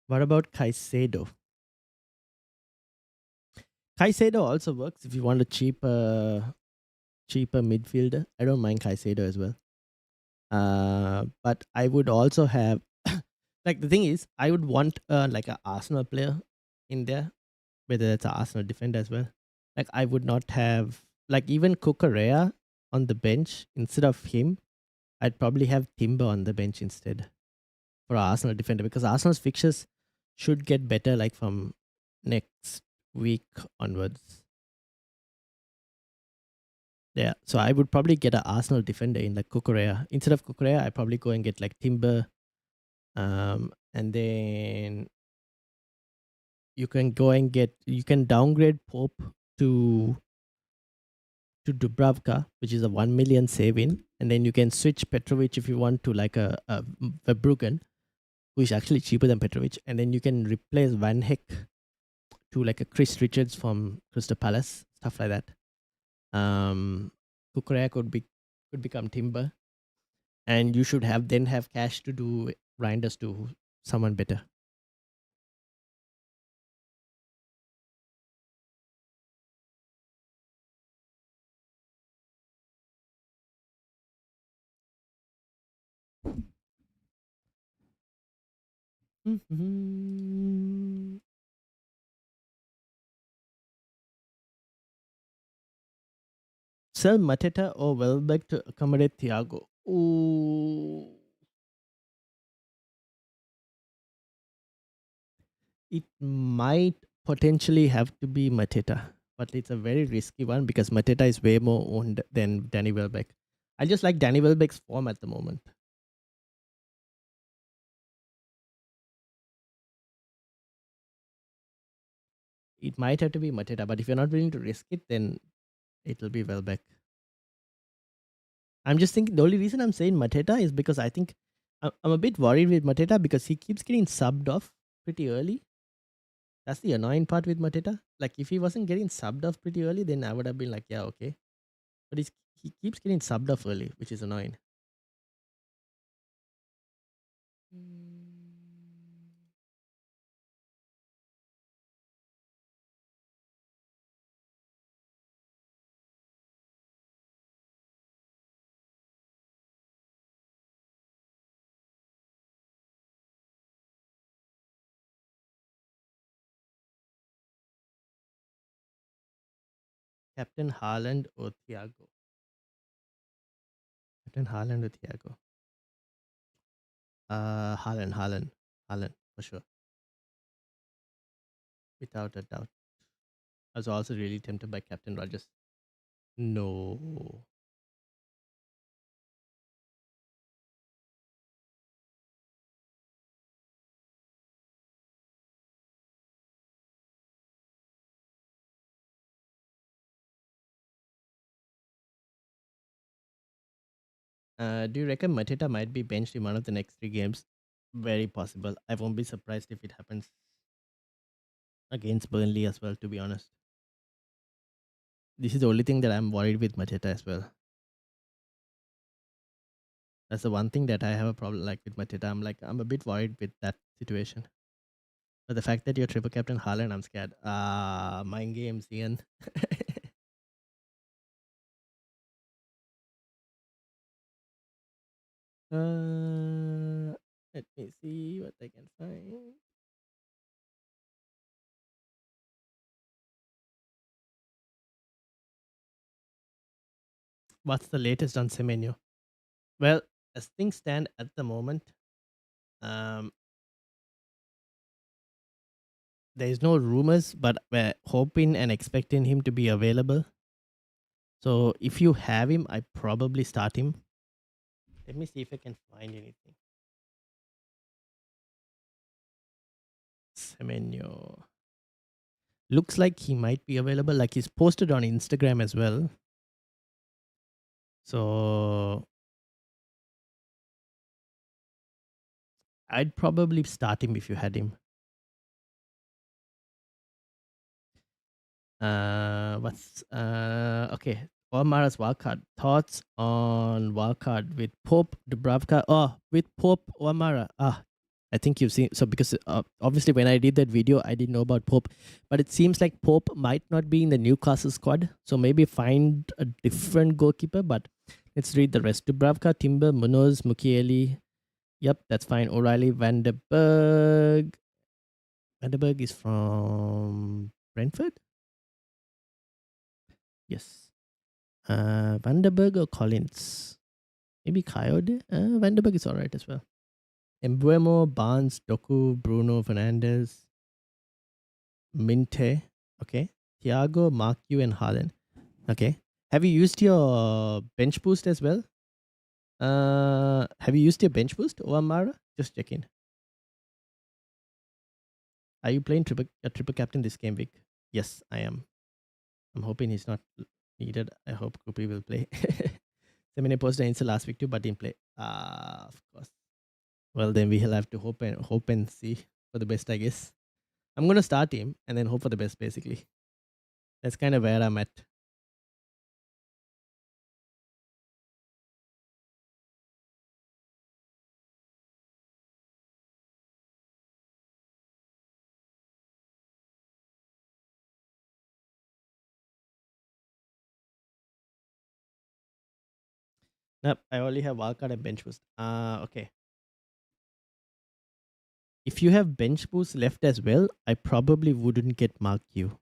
What about Caicedo? Caicedo also works if you want a cheaper midfielder. I don't mind Caicedo as well. But I would also have like the thing is I would want like an Arsenal player in there, whether it's an Arsenal defender as well. Like I would not have like even Cucurella on the bench instead of him. I'd probably have Timber on the bench instead for Arsenal defender because Arsenal's fixtures should get better like from next week onwards. Yeah, so I would probably get an Arsenal defender in like Cucurella. Instead of Cucurella, I probably go and get like Timber. And then you can downgrade Pope to Dubravka, which is a 1 million saving, and then you can switch Petrovic if you want to like a Verbruggen, who is actually cheaper than Petrovic, and then you can replace Van Heck to like a Chris Richards from Crystal Palace, stuff like that. Kukurea could become Timber, and you should have cash to do Reinders to someone better. Sell Mateta or Welbeck to accommodate Thiago. Ooh. It might potentially have to be Mateta, but it's a very risky one because Mateta is way more owned than Danny Welbeck. I just like Danny Welbeck's form at the moment. It might have to be Mateta, but if you're not willing to risk it, then it'll be Welbeck. I'm just thinking the only reason I'm saying Mateta is because I think I'm a bit worried with Mateta because he keeps getting subbed off pretty early. That's the annoying part with Mateta. Like if he wasn't getting subbed off pretty early, then I would have been like, yeah, okay. But he keeps getting subbed off early, which is annoying. Captain Haaland or Thiago? Captain Haaland or Thiago? Haaland for sure, without a doubt. I was also really tempted by Captain Rogers. No. Do you reckon Mateta might be benched in one of the next 3 games? Very possible. I won't be surprised if it happens against Burnley as well, to be honest. This is the only thing that I'm worried with Mateta as well. That's the one thing that I have a problem like with Mateta. I'm a bit worried with that situation. But the fact that you're triple captain Haaland, I'm scared. Mind games, Ian. Let me see what I can find. What's the latest on Semenyo? Well, as things stand at the moment, um, there is no rumors, but we're hoping and expecting him to be available. So if you have him, I probably start him. Let me see if I can find anything. Semenyo. Looks like he might be available. Like he's posted on Instagram as well. So I'd probably start him if you had him. What's okay? Omara's wildcard. Thoughts on wildcard with Pope Dubravka? Oh, with Pope Omara. I think you've seen. So because obviously when I did that video, I didn't know about Pope, but it seems like Pope might not be in the Newcastle squad. So maybe find a different goalkeeper. But let's read the rest. Dubravka, Timber, Munoz, Mukiele. Yep, that's fine. O'Reilly, Vanderberg. Vanderberg is from Brentford. Yes. Vanderberg or Collins? Maybe Coyote? Vanderberg is alright as well. Embuemo, Barnes, Doku, Bruno Fernandez, Minte. Okay. Thiago, Marku, and Haaland. Okay. Have you used your bench boost as well? Have you used your bench boost, Oamara? Just checking. Are you playing a triple captain this game week? Yes, I am. I'm hoping he's not needed. I hope Kupi will play. Semine posted answer last week too, but didn't play. Of course. Well, then we'll have to hope and see for the best, I guess. I'm gonna start him and then hope for the best, basically. That's kind of where I'm at. Nope, I only have wildcard and bench boost. Okay. If you have bench boost left as well, I probably wouldn't get Mark you.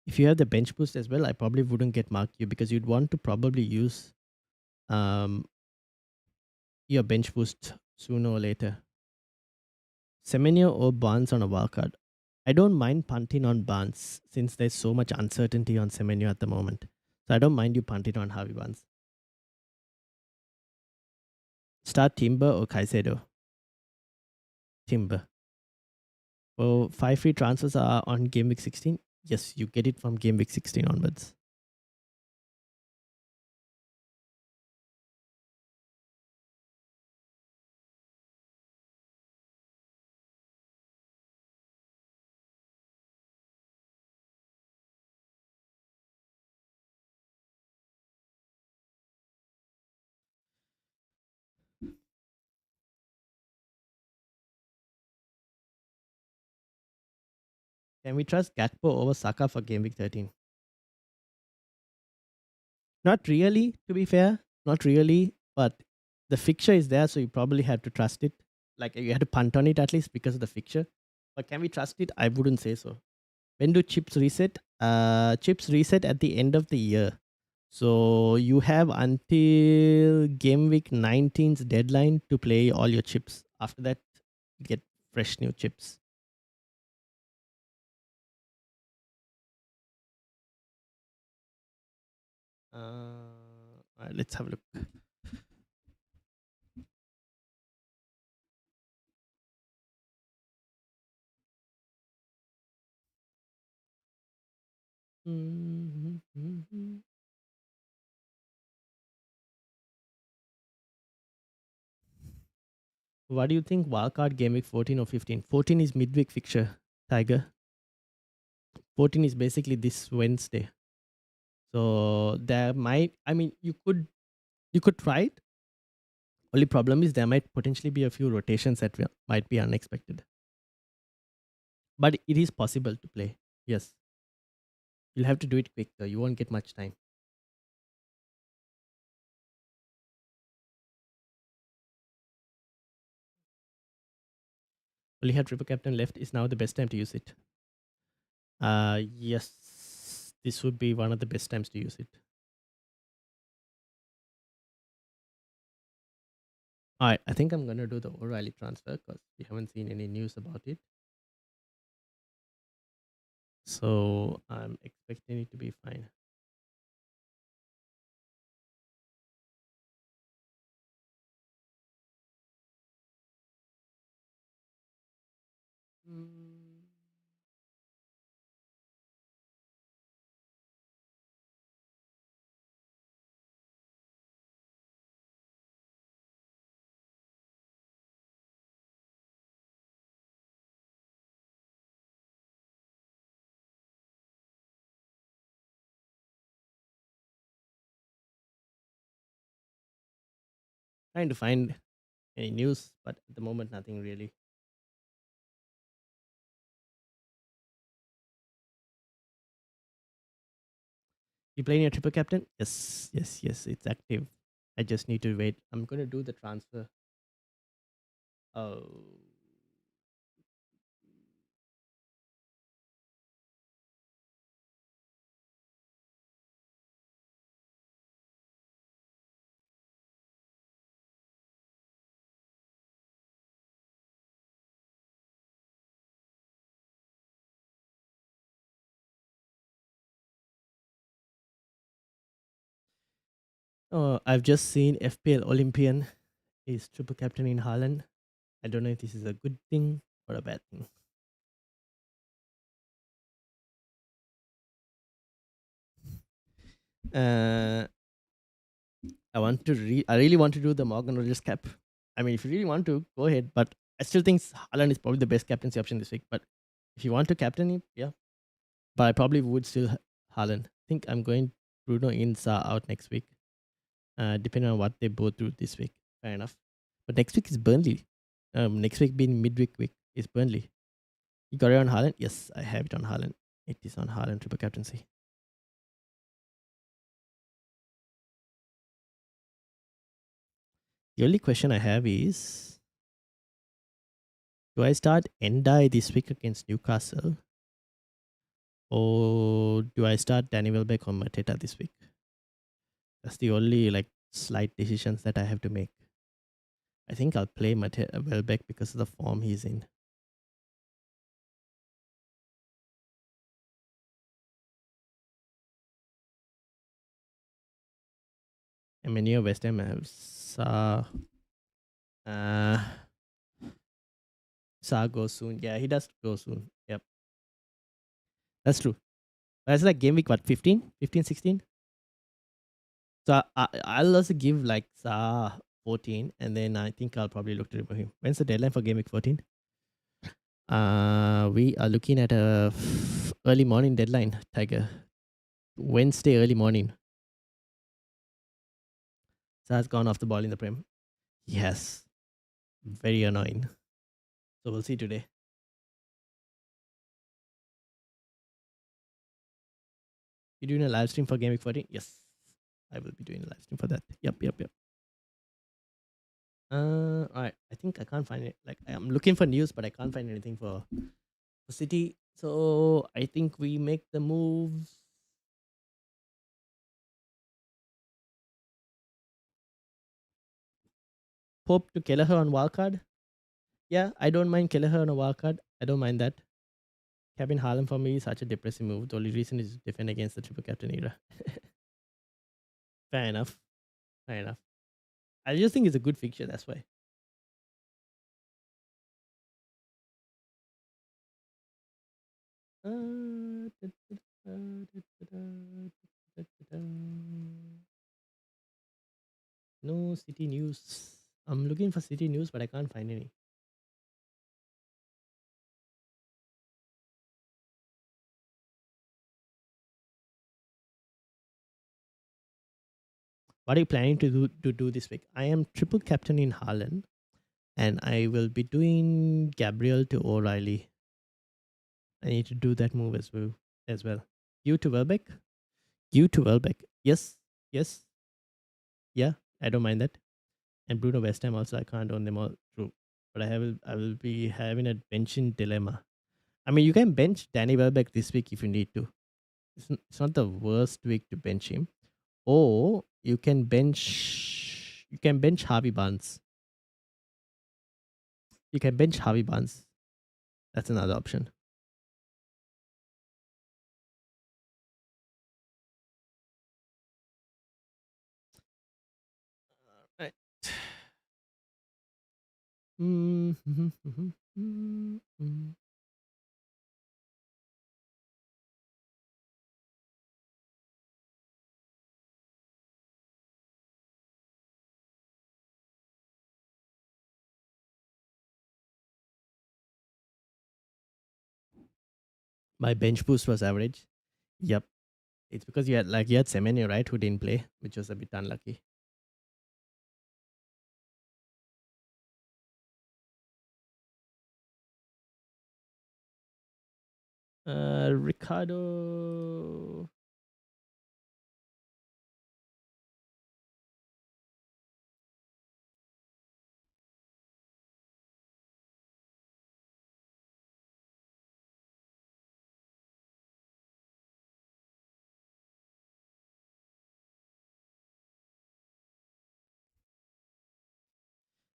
If you have the bench boost as well, I probably wouldn't get Mark you because you'd want to probably use um your bench boost sooner or later. Semenyo or Barnes on a wildcard. I don't mind punting on Barnes since there's so much uncertainty on Semenyo at the moment. So I don't mind you punting on Harvey Barnes. Start Timber or Caicedo? Timber. Well, 5 free transfers are on Game Week 16. Yes, you get it from Game Week 16 onwards. Can we trust Gakpo over Saka for Game Week 13? Not really, to be fair. Not really. But the fixture is there, so you probably have to trust it. Like you had to punt on it at least because of the fixture. But can we trust it? I wouldn't say so. When do chips reset? Chips reset at the end of the year. So you have until Game Week 19's deadline to play all your chips. After that, you get fresh new chips. All right, let's have a look. What do you think? Wildcard Game Week 14 or 15? 14 is midweek fixture, Tiger. 14 is basically this Wednesday. So there might, I mean, you could try it. Only problem is there might potentially be a few rotations that might be unexpected. But it is possible to play. Yes. You'll have to do it quick though. You won't get much time. Only have triple captain left. Is now the best time to use it? Yes, this would be one of the best times to use it. All right, I think I'm gonna do the O'Reilly transfer because we haven't seen any news about it. So I'm expecting it to be fine. Mm. Trying to find any news, but at the moment, nothing really. You playing your triple captain? Yes, yes, yes. It's active. I just need to wait. I'm gonna do the transfer. Oh, oh, I've just seen FPL Olympian is triple captain in Haaland. I don't know if this is a good thing or a bad thing. Uh, I really want to do the Morgan Rogers cap. I mean, if you really want to, go ahead. But I still think Haaland is probably the best captaincy option this week. But if you want to captain him, yeah. But I probably would still Haaland. I think I'm going Bruno in, Sa out next week. Depending on what they both do this week. Fair enough. But next week is Burnley. Next week being midweek week is Burnley. You got it on Haaland? Yes, I have it on Haaland. It is on Haaland triple captaincy. The only question I have is, do I start Endai this week against Newcastle? Or do I start Danny Welbeck or Mateta this week? That's the only like slight decisions that I have to make. I think I'll play Welbeck because of the form he's in. And many of West Ham have uh, Sa goes soon. Yeah, he does go soon. Yep. That's true. That's like game week, what, 15? 15, 16? So I'll also give like Sa 14, and then I think I'll probably look to remove him. When's the deadline for game week 14? We are looking at a early morning deadline, Tiger. Wednesday early morning. Sa's gone off the ball in the Prem. Yes. Very annoying. So we'll see today. You doing a live stream for Game Week 14? Yes. I will be doing a live stream for that. Yep. Alright. I think I can't find it. Like I'm looking for news, but I can't find anything for City. So I think we make the moves. Pope to Kelleher on wildcard. Yeah, I don't mind Kelleher on a wildcard. I don't mind that. Kevin Harlan for me is such a depressive move. The only reason is to defend against the triple captain era. Fair enough. Fair enough. I just think it's a good fixture. That's why. No City news. I'm looking for City news, but I can't find any. What are you planning to do this week? I am triple captain in Haaland, and I will be doing Gabriel to O'Reilly. I need to do that move as well. You to Welbeck. You to Welbeck. Yes. Yeah. I don't mind that. And Bruno West Ham also. I can't own them all. True. but I will be having a benching dilemma. I mean, you can bench Danny Welbeck this week if you need to. It's not the worst week to bench him. Or you can bench Harvey Barnes. You can bench Harvey Barnes. That's another option. Right. My bench boost was average. Yep. It's because you had Semenyo, right, who didn't play, which was a bit unlucky. Ricardo.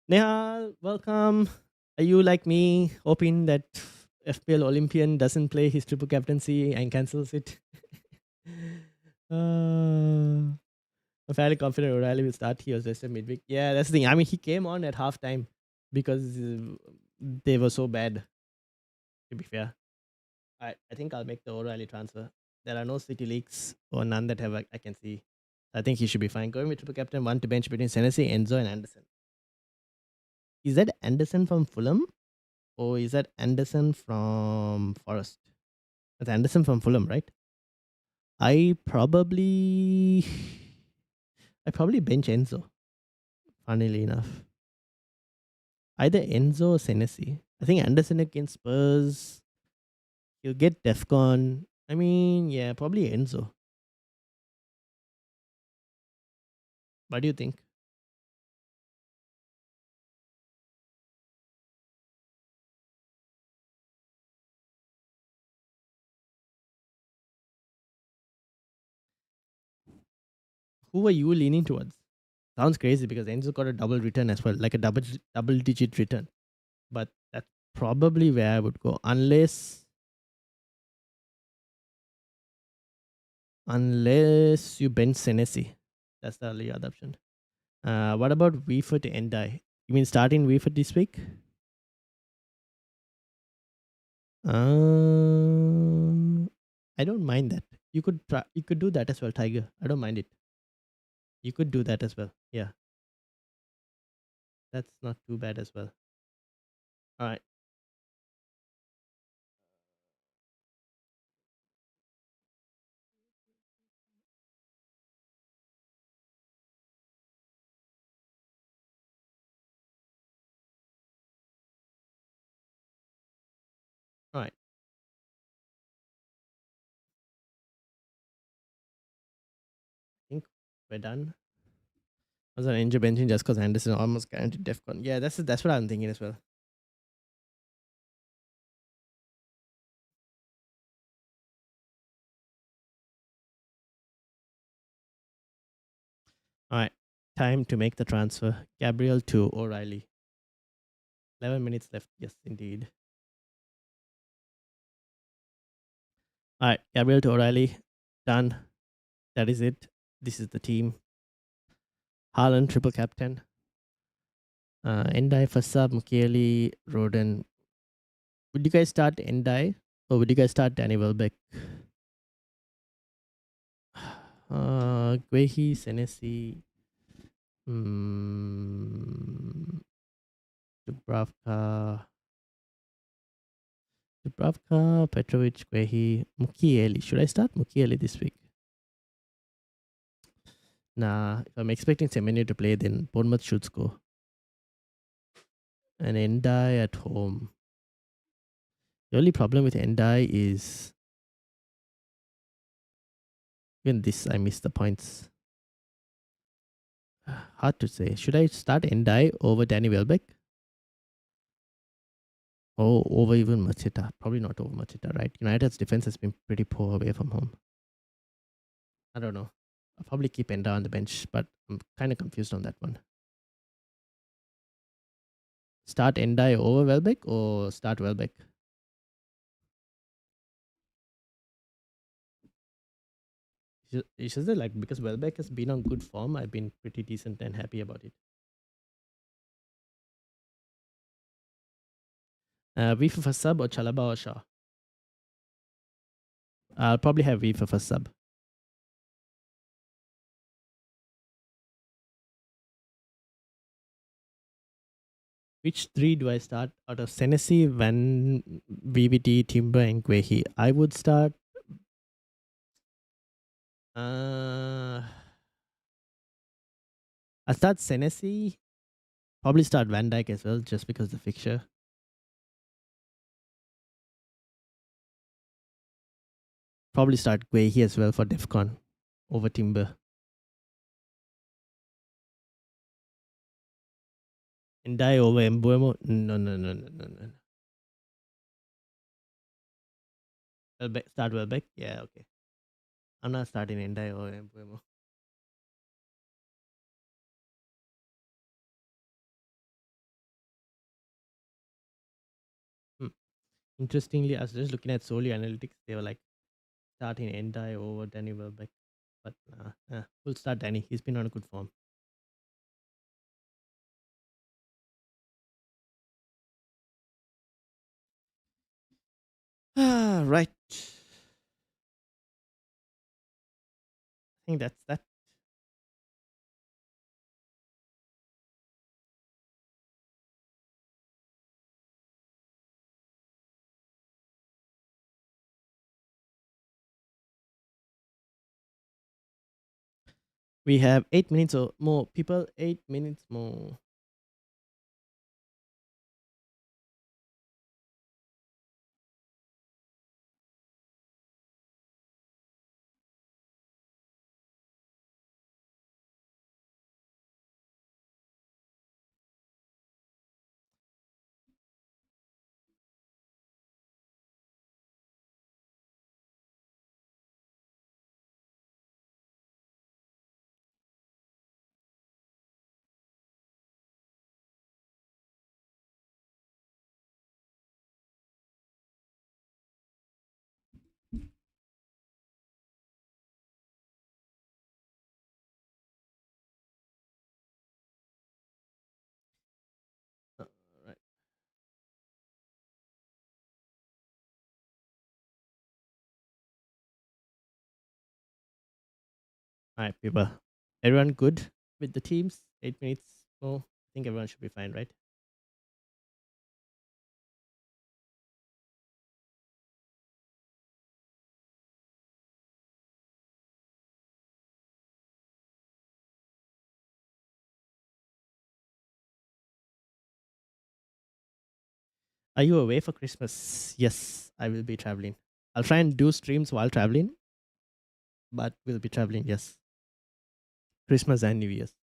Nehal, welcome. Are you like me, hoping that FPL Olympian doesn't play his triple captaincy and cancels it? I'm fairly confident O'Reilly will start. He was just a midweek. Yeah, that's the thing. I mean, he came on at halftime because they were so bad, to be fair. I think I'll make the O'Reilly transfer. There are no city leaks or none that have I can see. I think he should be fine. Going with triple captain, one to bench between Senesi, Enzo, and Anderson. Is that Anderson from Fulham? Or is that Anderson from Forest? That's Anderson from Fulham, right? I probably I probably bench Enzo, funnily enough. Either Enzo or Senesi. I think Anderson against Spurs. He'll get Defcon. I mean, yeah, probably Enzo. What do you think? Who are you leaning towards? Sounds crazy because Enzo got a double return as well, like a double digit return. But that's probably where I would go, unless you bench Senesi. That's the only other option. What about Weeford and Die? You mean starting Weeford this week? I don't mind that. You could try. You could do that as well, Tiger. I don't mind it. You could do that as well. Yeah, that's not too bad as well. All right. All right. I think we're done. I was an injury benching just because Anderson almost guaranteed DEFCON. Yeah, that's what I'm thinking as well. All right. Time to make the transfer. Gabriel to O'Reilly. 11 minutes left. Yes, indeed. All right. Gabriel to O'Reilly. Done. That is it. This is the team. Haaland, triple captain. Endai for sub, Mukiele, Roden. Would you guys start Endai or would you guys start Danny Welbeck? Guehi, Senesi, Dubravka, Petrovic, Guehi, Mukiele. Should I start Mukiele this week? Nah, if I'm expecting Semenyo to play, then Bournemouth should score. And Endai at home. The only problem with Endai is even this, I missed the points. Hard to say. Should I start Endai over Danny Welbeck? Oh, over even Machita. Probably not over Machita, right? United's defense has been pretty poor away from home. I don't know. I'll probably keep Enda on the bench, but I'm kind of confused on that one. Start Endai over Welbeck or start Welbeck? It's just that, like, because Welbeck has been on good form, I've been pretty decent and happy about it. V for first sub or Chalaba or Shaw? I'll probably have V for first sub. Which three do I start out of Senesi, Van, VVT, Timber, and Guehi? I would start. I start Senesi. Probably start Van Dyke as well, just because the fixture. Probably start Guehi as well for Defcon over Timber. And die over Embuemo. No. Welbeck, start Welbeck. Yeah, okay. I'm not starting Endai or Embuemo. Hmm. Interestingly, I was just looking at Soli Analytics. They were like starting Endai over Danny Welbeck. But we'll start Danny. He's been on a good form. Right. I think that's that. We have 8 minutes or more. People, 8 minutes more. Right. All right, people. Everyone good with the teams? 8 minutes more. I think everyone should be fine, right? Are you away for Christmas? Yes, I will be traveling. I'll try and do streams while traveling, but we'll be traveling, yes. Christmas and New Year's.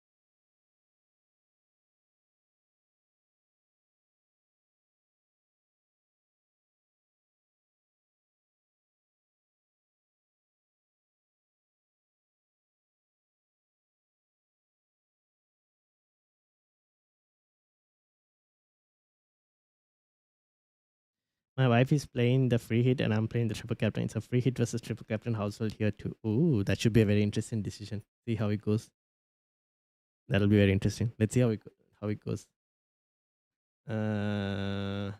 My wife is playing the free hit and I'm playing the triple captain. It's a free hit versus triple captain household here too. Ooh, that should be a very interesting decision. See how it goes. That'll be very interesting. Let's see how it goes. Uh,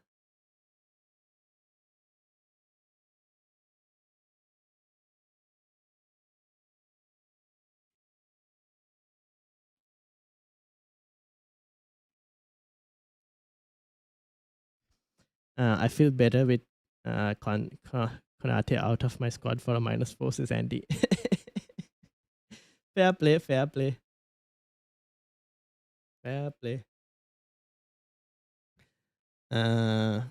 I feel better with Konate out of my squad for a -4, says Andy. Fair play, fair play, fair play. Uh,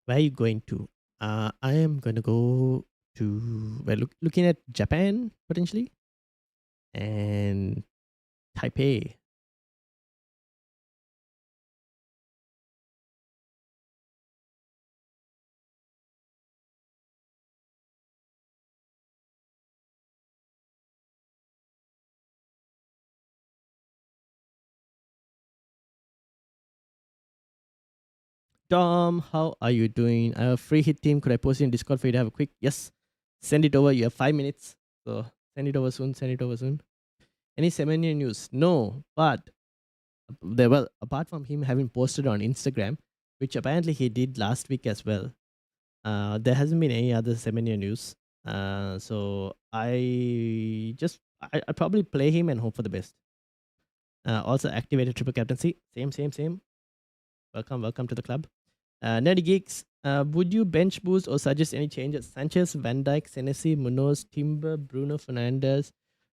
where are you going to? I am going to go to, well, looking at Japan potentially and Taipei. Dom, how are you doing? I have a free hit team. Could I post it in Discord for you to have a quick? Yes. Send it over. You have 5 minutes. So send it over soon. Send it over soon. Any Semenya news? No. But there well, apart from him having posted on Instagram, which apparently he did last week as well, there hasn't been any other Semenya news. So I probably play him and hope for the best. Also activated triple captaincy. Same. Welcome to the club. Nerdy Geeks, would you bench boost or suggest any changes? Sanchez, Van Dijk, Senesi, Munoz, Timber, Bruno Fernandes,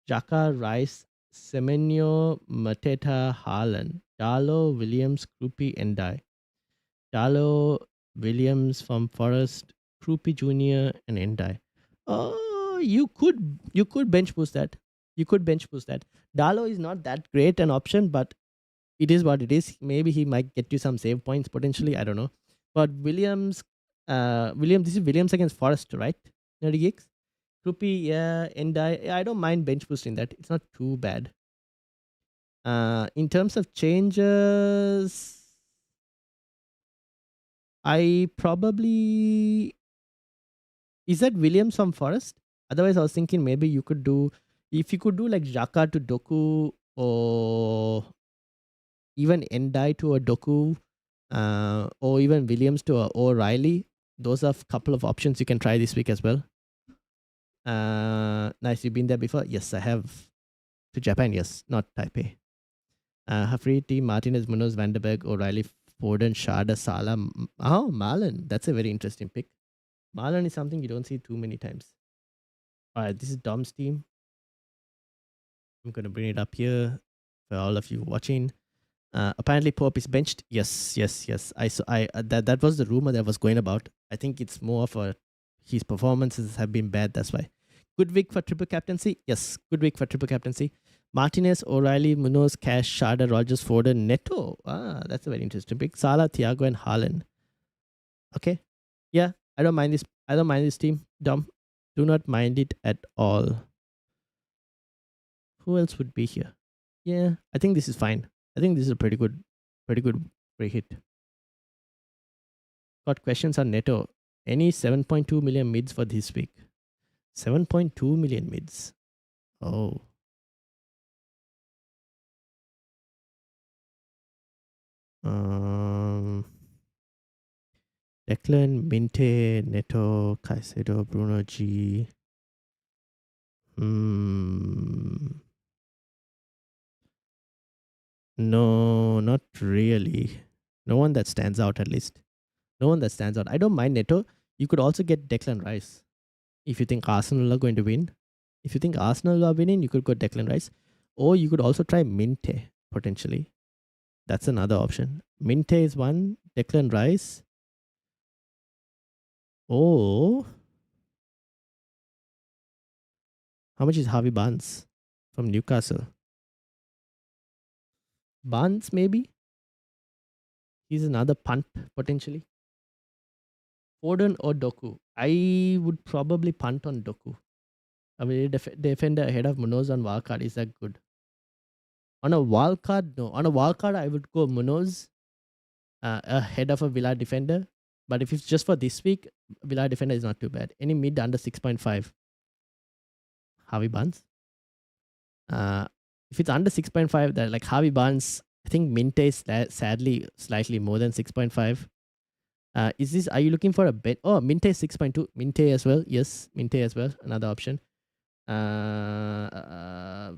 Xhaka, Rice, Semenyo, Mateta, Haaland, Darlow, Williams, Krupi, Endai. Darlow, Williams from Forest, Krupi Jr., and Endai. Oh, you could bench boost that. You could bench boost that. Darlow is not that great an option, but it is what it is. Maybe he might get you some save points potentially. I don't know. But this is Williams against Forest, right? Nerdy Geeks? Krupi, yeah, and I don't mind bench boosting that. It's not too bad. In terms of changes, I probably is that Williams from Forest. Otherwise, I was thinking maybe you could do if you could do like Xhaka to Doku or even Endai to a Doku, or even Williams to a O'Reilly. Those are a couple of options you can try this week as well. Nice, you've been there before? Yes, I have. To Japan, yes, not Taipei. Hafriti, Martinez, Munoz, Vanderberg, O'Reilly, Foden, Sharda, Salah. Oh, Marlon. That's a very interesting pick. Marlon is something you don't see too many times. All right, this is Dom's team. I'm going to bring it up here for all of you watching. Apparently, Pope is benched. Yes. I saw. That was the rumor that was going about. I think it's more of a his performances have been bad. That's why. Good week for triple captaincy. Yes, good week for triple captaincy. Martinez, O'Reilly, Munoz, Cash, Sharda, Rogers, Foden, Neto. That's a very interesting pick. Salah, Thiago, and Haaland. Okay. Yeah, I don't mind this. I don't mind this team. Dom, do not mind it at all. Who else would be here? Yeah, I think this is fine. I think this is a pretty good free hit. Got questions on Neto. Any 7.2 million mids for this week? 7.2 million mids. Oh. Declan, Minte, Neto, Caicedo, Bruno G. No, not really. No one that stands out, at least. No one that stands out. I don't mind Neto. You could also get Declan Rice if you think Arsenal are going to win. If you think Arsenal are winning, you could go Declan Rice. Or you could also try Minte, potentially. That's another option. Minte is one. Declan Rice. Oh. How much is Harvey Barnes from Newcastle? Barnes, maybe? He's another punt, potentially. Foden or Doku? I would probably punt on Doku. I mean, defender ahead of Munoz on wildcard. Is that good? On a wildcard, no. On a wildcard, I would go Munoz ahead of a Villa defender. But if it's just for this week, Villa defender is not too bad. Any mid under 6.5? Harvey Barnes. If it's under 6.5, that like Harvey Barnes, I think Minte is sadly slightly more than 6.5. Are you looking for a bet? Oh, Minte 6.2. Minte as well. Yes, Minte as well. Another option.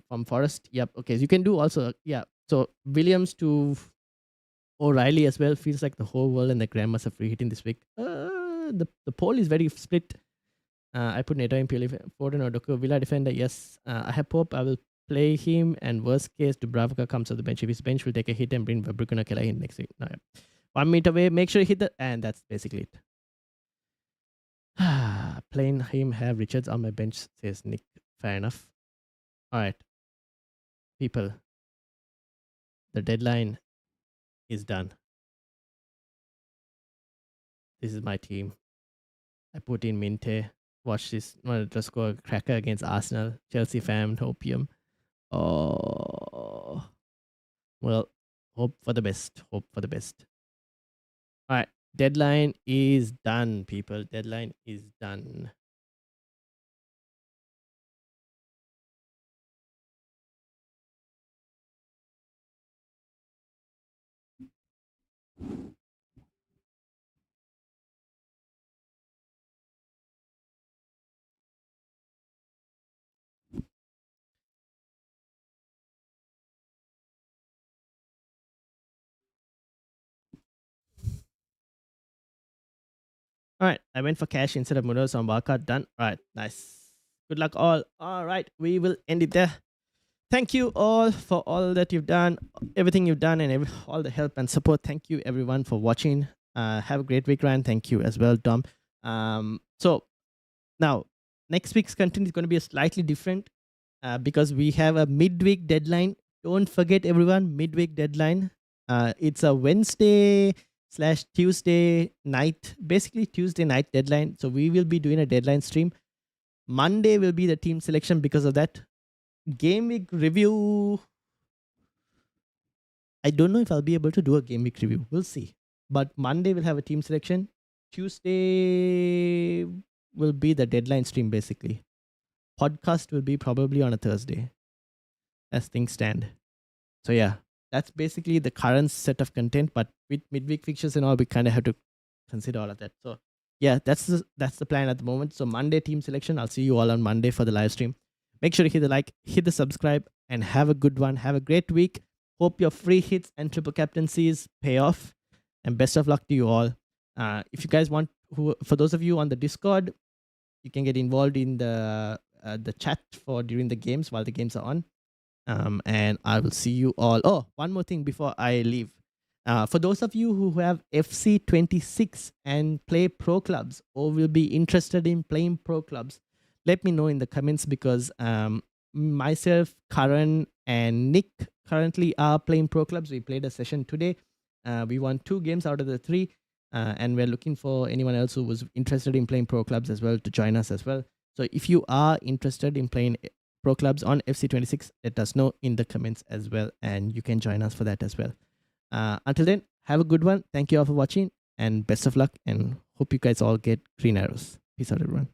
From Forest. Yep. Okay. So you can do also. Yeah. So Williams to O'Reilly as well. Feels like the whole world and the grandmas are free hitting this week. The poll is very split. I put Neto in purely Foden or Doku. Villa defender. Yes. I have Pope. I will play him. And worst case, Dubravka comes to the bench. If his bench will take a hit and bring Bruno Kella in next week. No, yeah. 1 meter away. Make sure you hit the. And that's basically it. playing him, have Richards on my bench, says Nick. Fair enough. All right, people. The deadline is done. This is my team. I put in Minte. Watch this. Want to score a cracker against Arsenal. Chelsea fam, opium. Oh, well, hope for the best. Hope for the best. All right, deadline is done, people. Deadline is done. All right, I went for cash instead of Munoz on wildcard. Done. All right, nice. Good luck, all. All right, we will end it there. Thank you all for all that you've done, everything you've done, and all the help and support. Thank you, everyone, for watching. Have a great week, Ryan. Thank you as well, Dom. So now, next week's content is going to be a slightly different because we have a midweek deadline. Don't forget, everyone, midweek deadline. It's a Wednesday/Tuesday night, basically Tuesday night deadline. So we will be doing a deadline stream. Monday will be the team selection because of that. Game week review. I don't know if I'll be able to do a game week review. We'll see. But Monday we'll have a team selection. Tuesday will be the deadline stream, basically. Podcast will be probably on a Thursday as things stand. So yeah, that's basically the current set of content. But with midweek fixtures and all, we kind of have to consider all of that. So yeah, that's the plan at the moment. So Monday team selection. I'll see you all on Monday for the live stream. Make sure to hit the like, hit the subscribe, and have a good one. Have a great week. Hope your free hits and triple captaincies pay off. And best of luck to you all. If you guys want, for those of you on the Discord, you can get involved in the chat for during the games while the games are on. And I will see you all. Oh, one more thing before I leave. For those of you who have FC26 and play pro clubs or will be interested in playing pro clubs, let me know in the comments because myself, Karan, and Nick currently are playing pro clubs. We played a session today. We won 2 games out of the 3. And we're looking for anyone else who was interested in playing pro clubs as well to join us as well. So if you are interested in playing pro clubs on FC26, let us know in the comments as well. And you can join us for that as well. Until then, have a good one. Thank you all for watching and best of luck. And hope you guys all get green arrows. Peace out, everyone.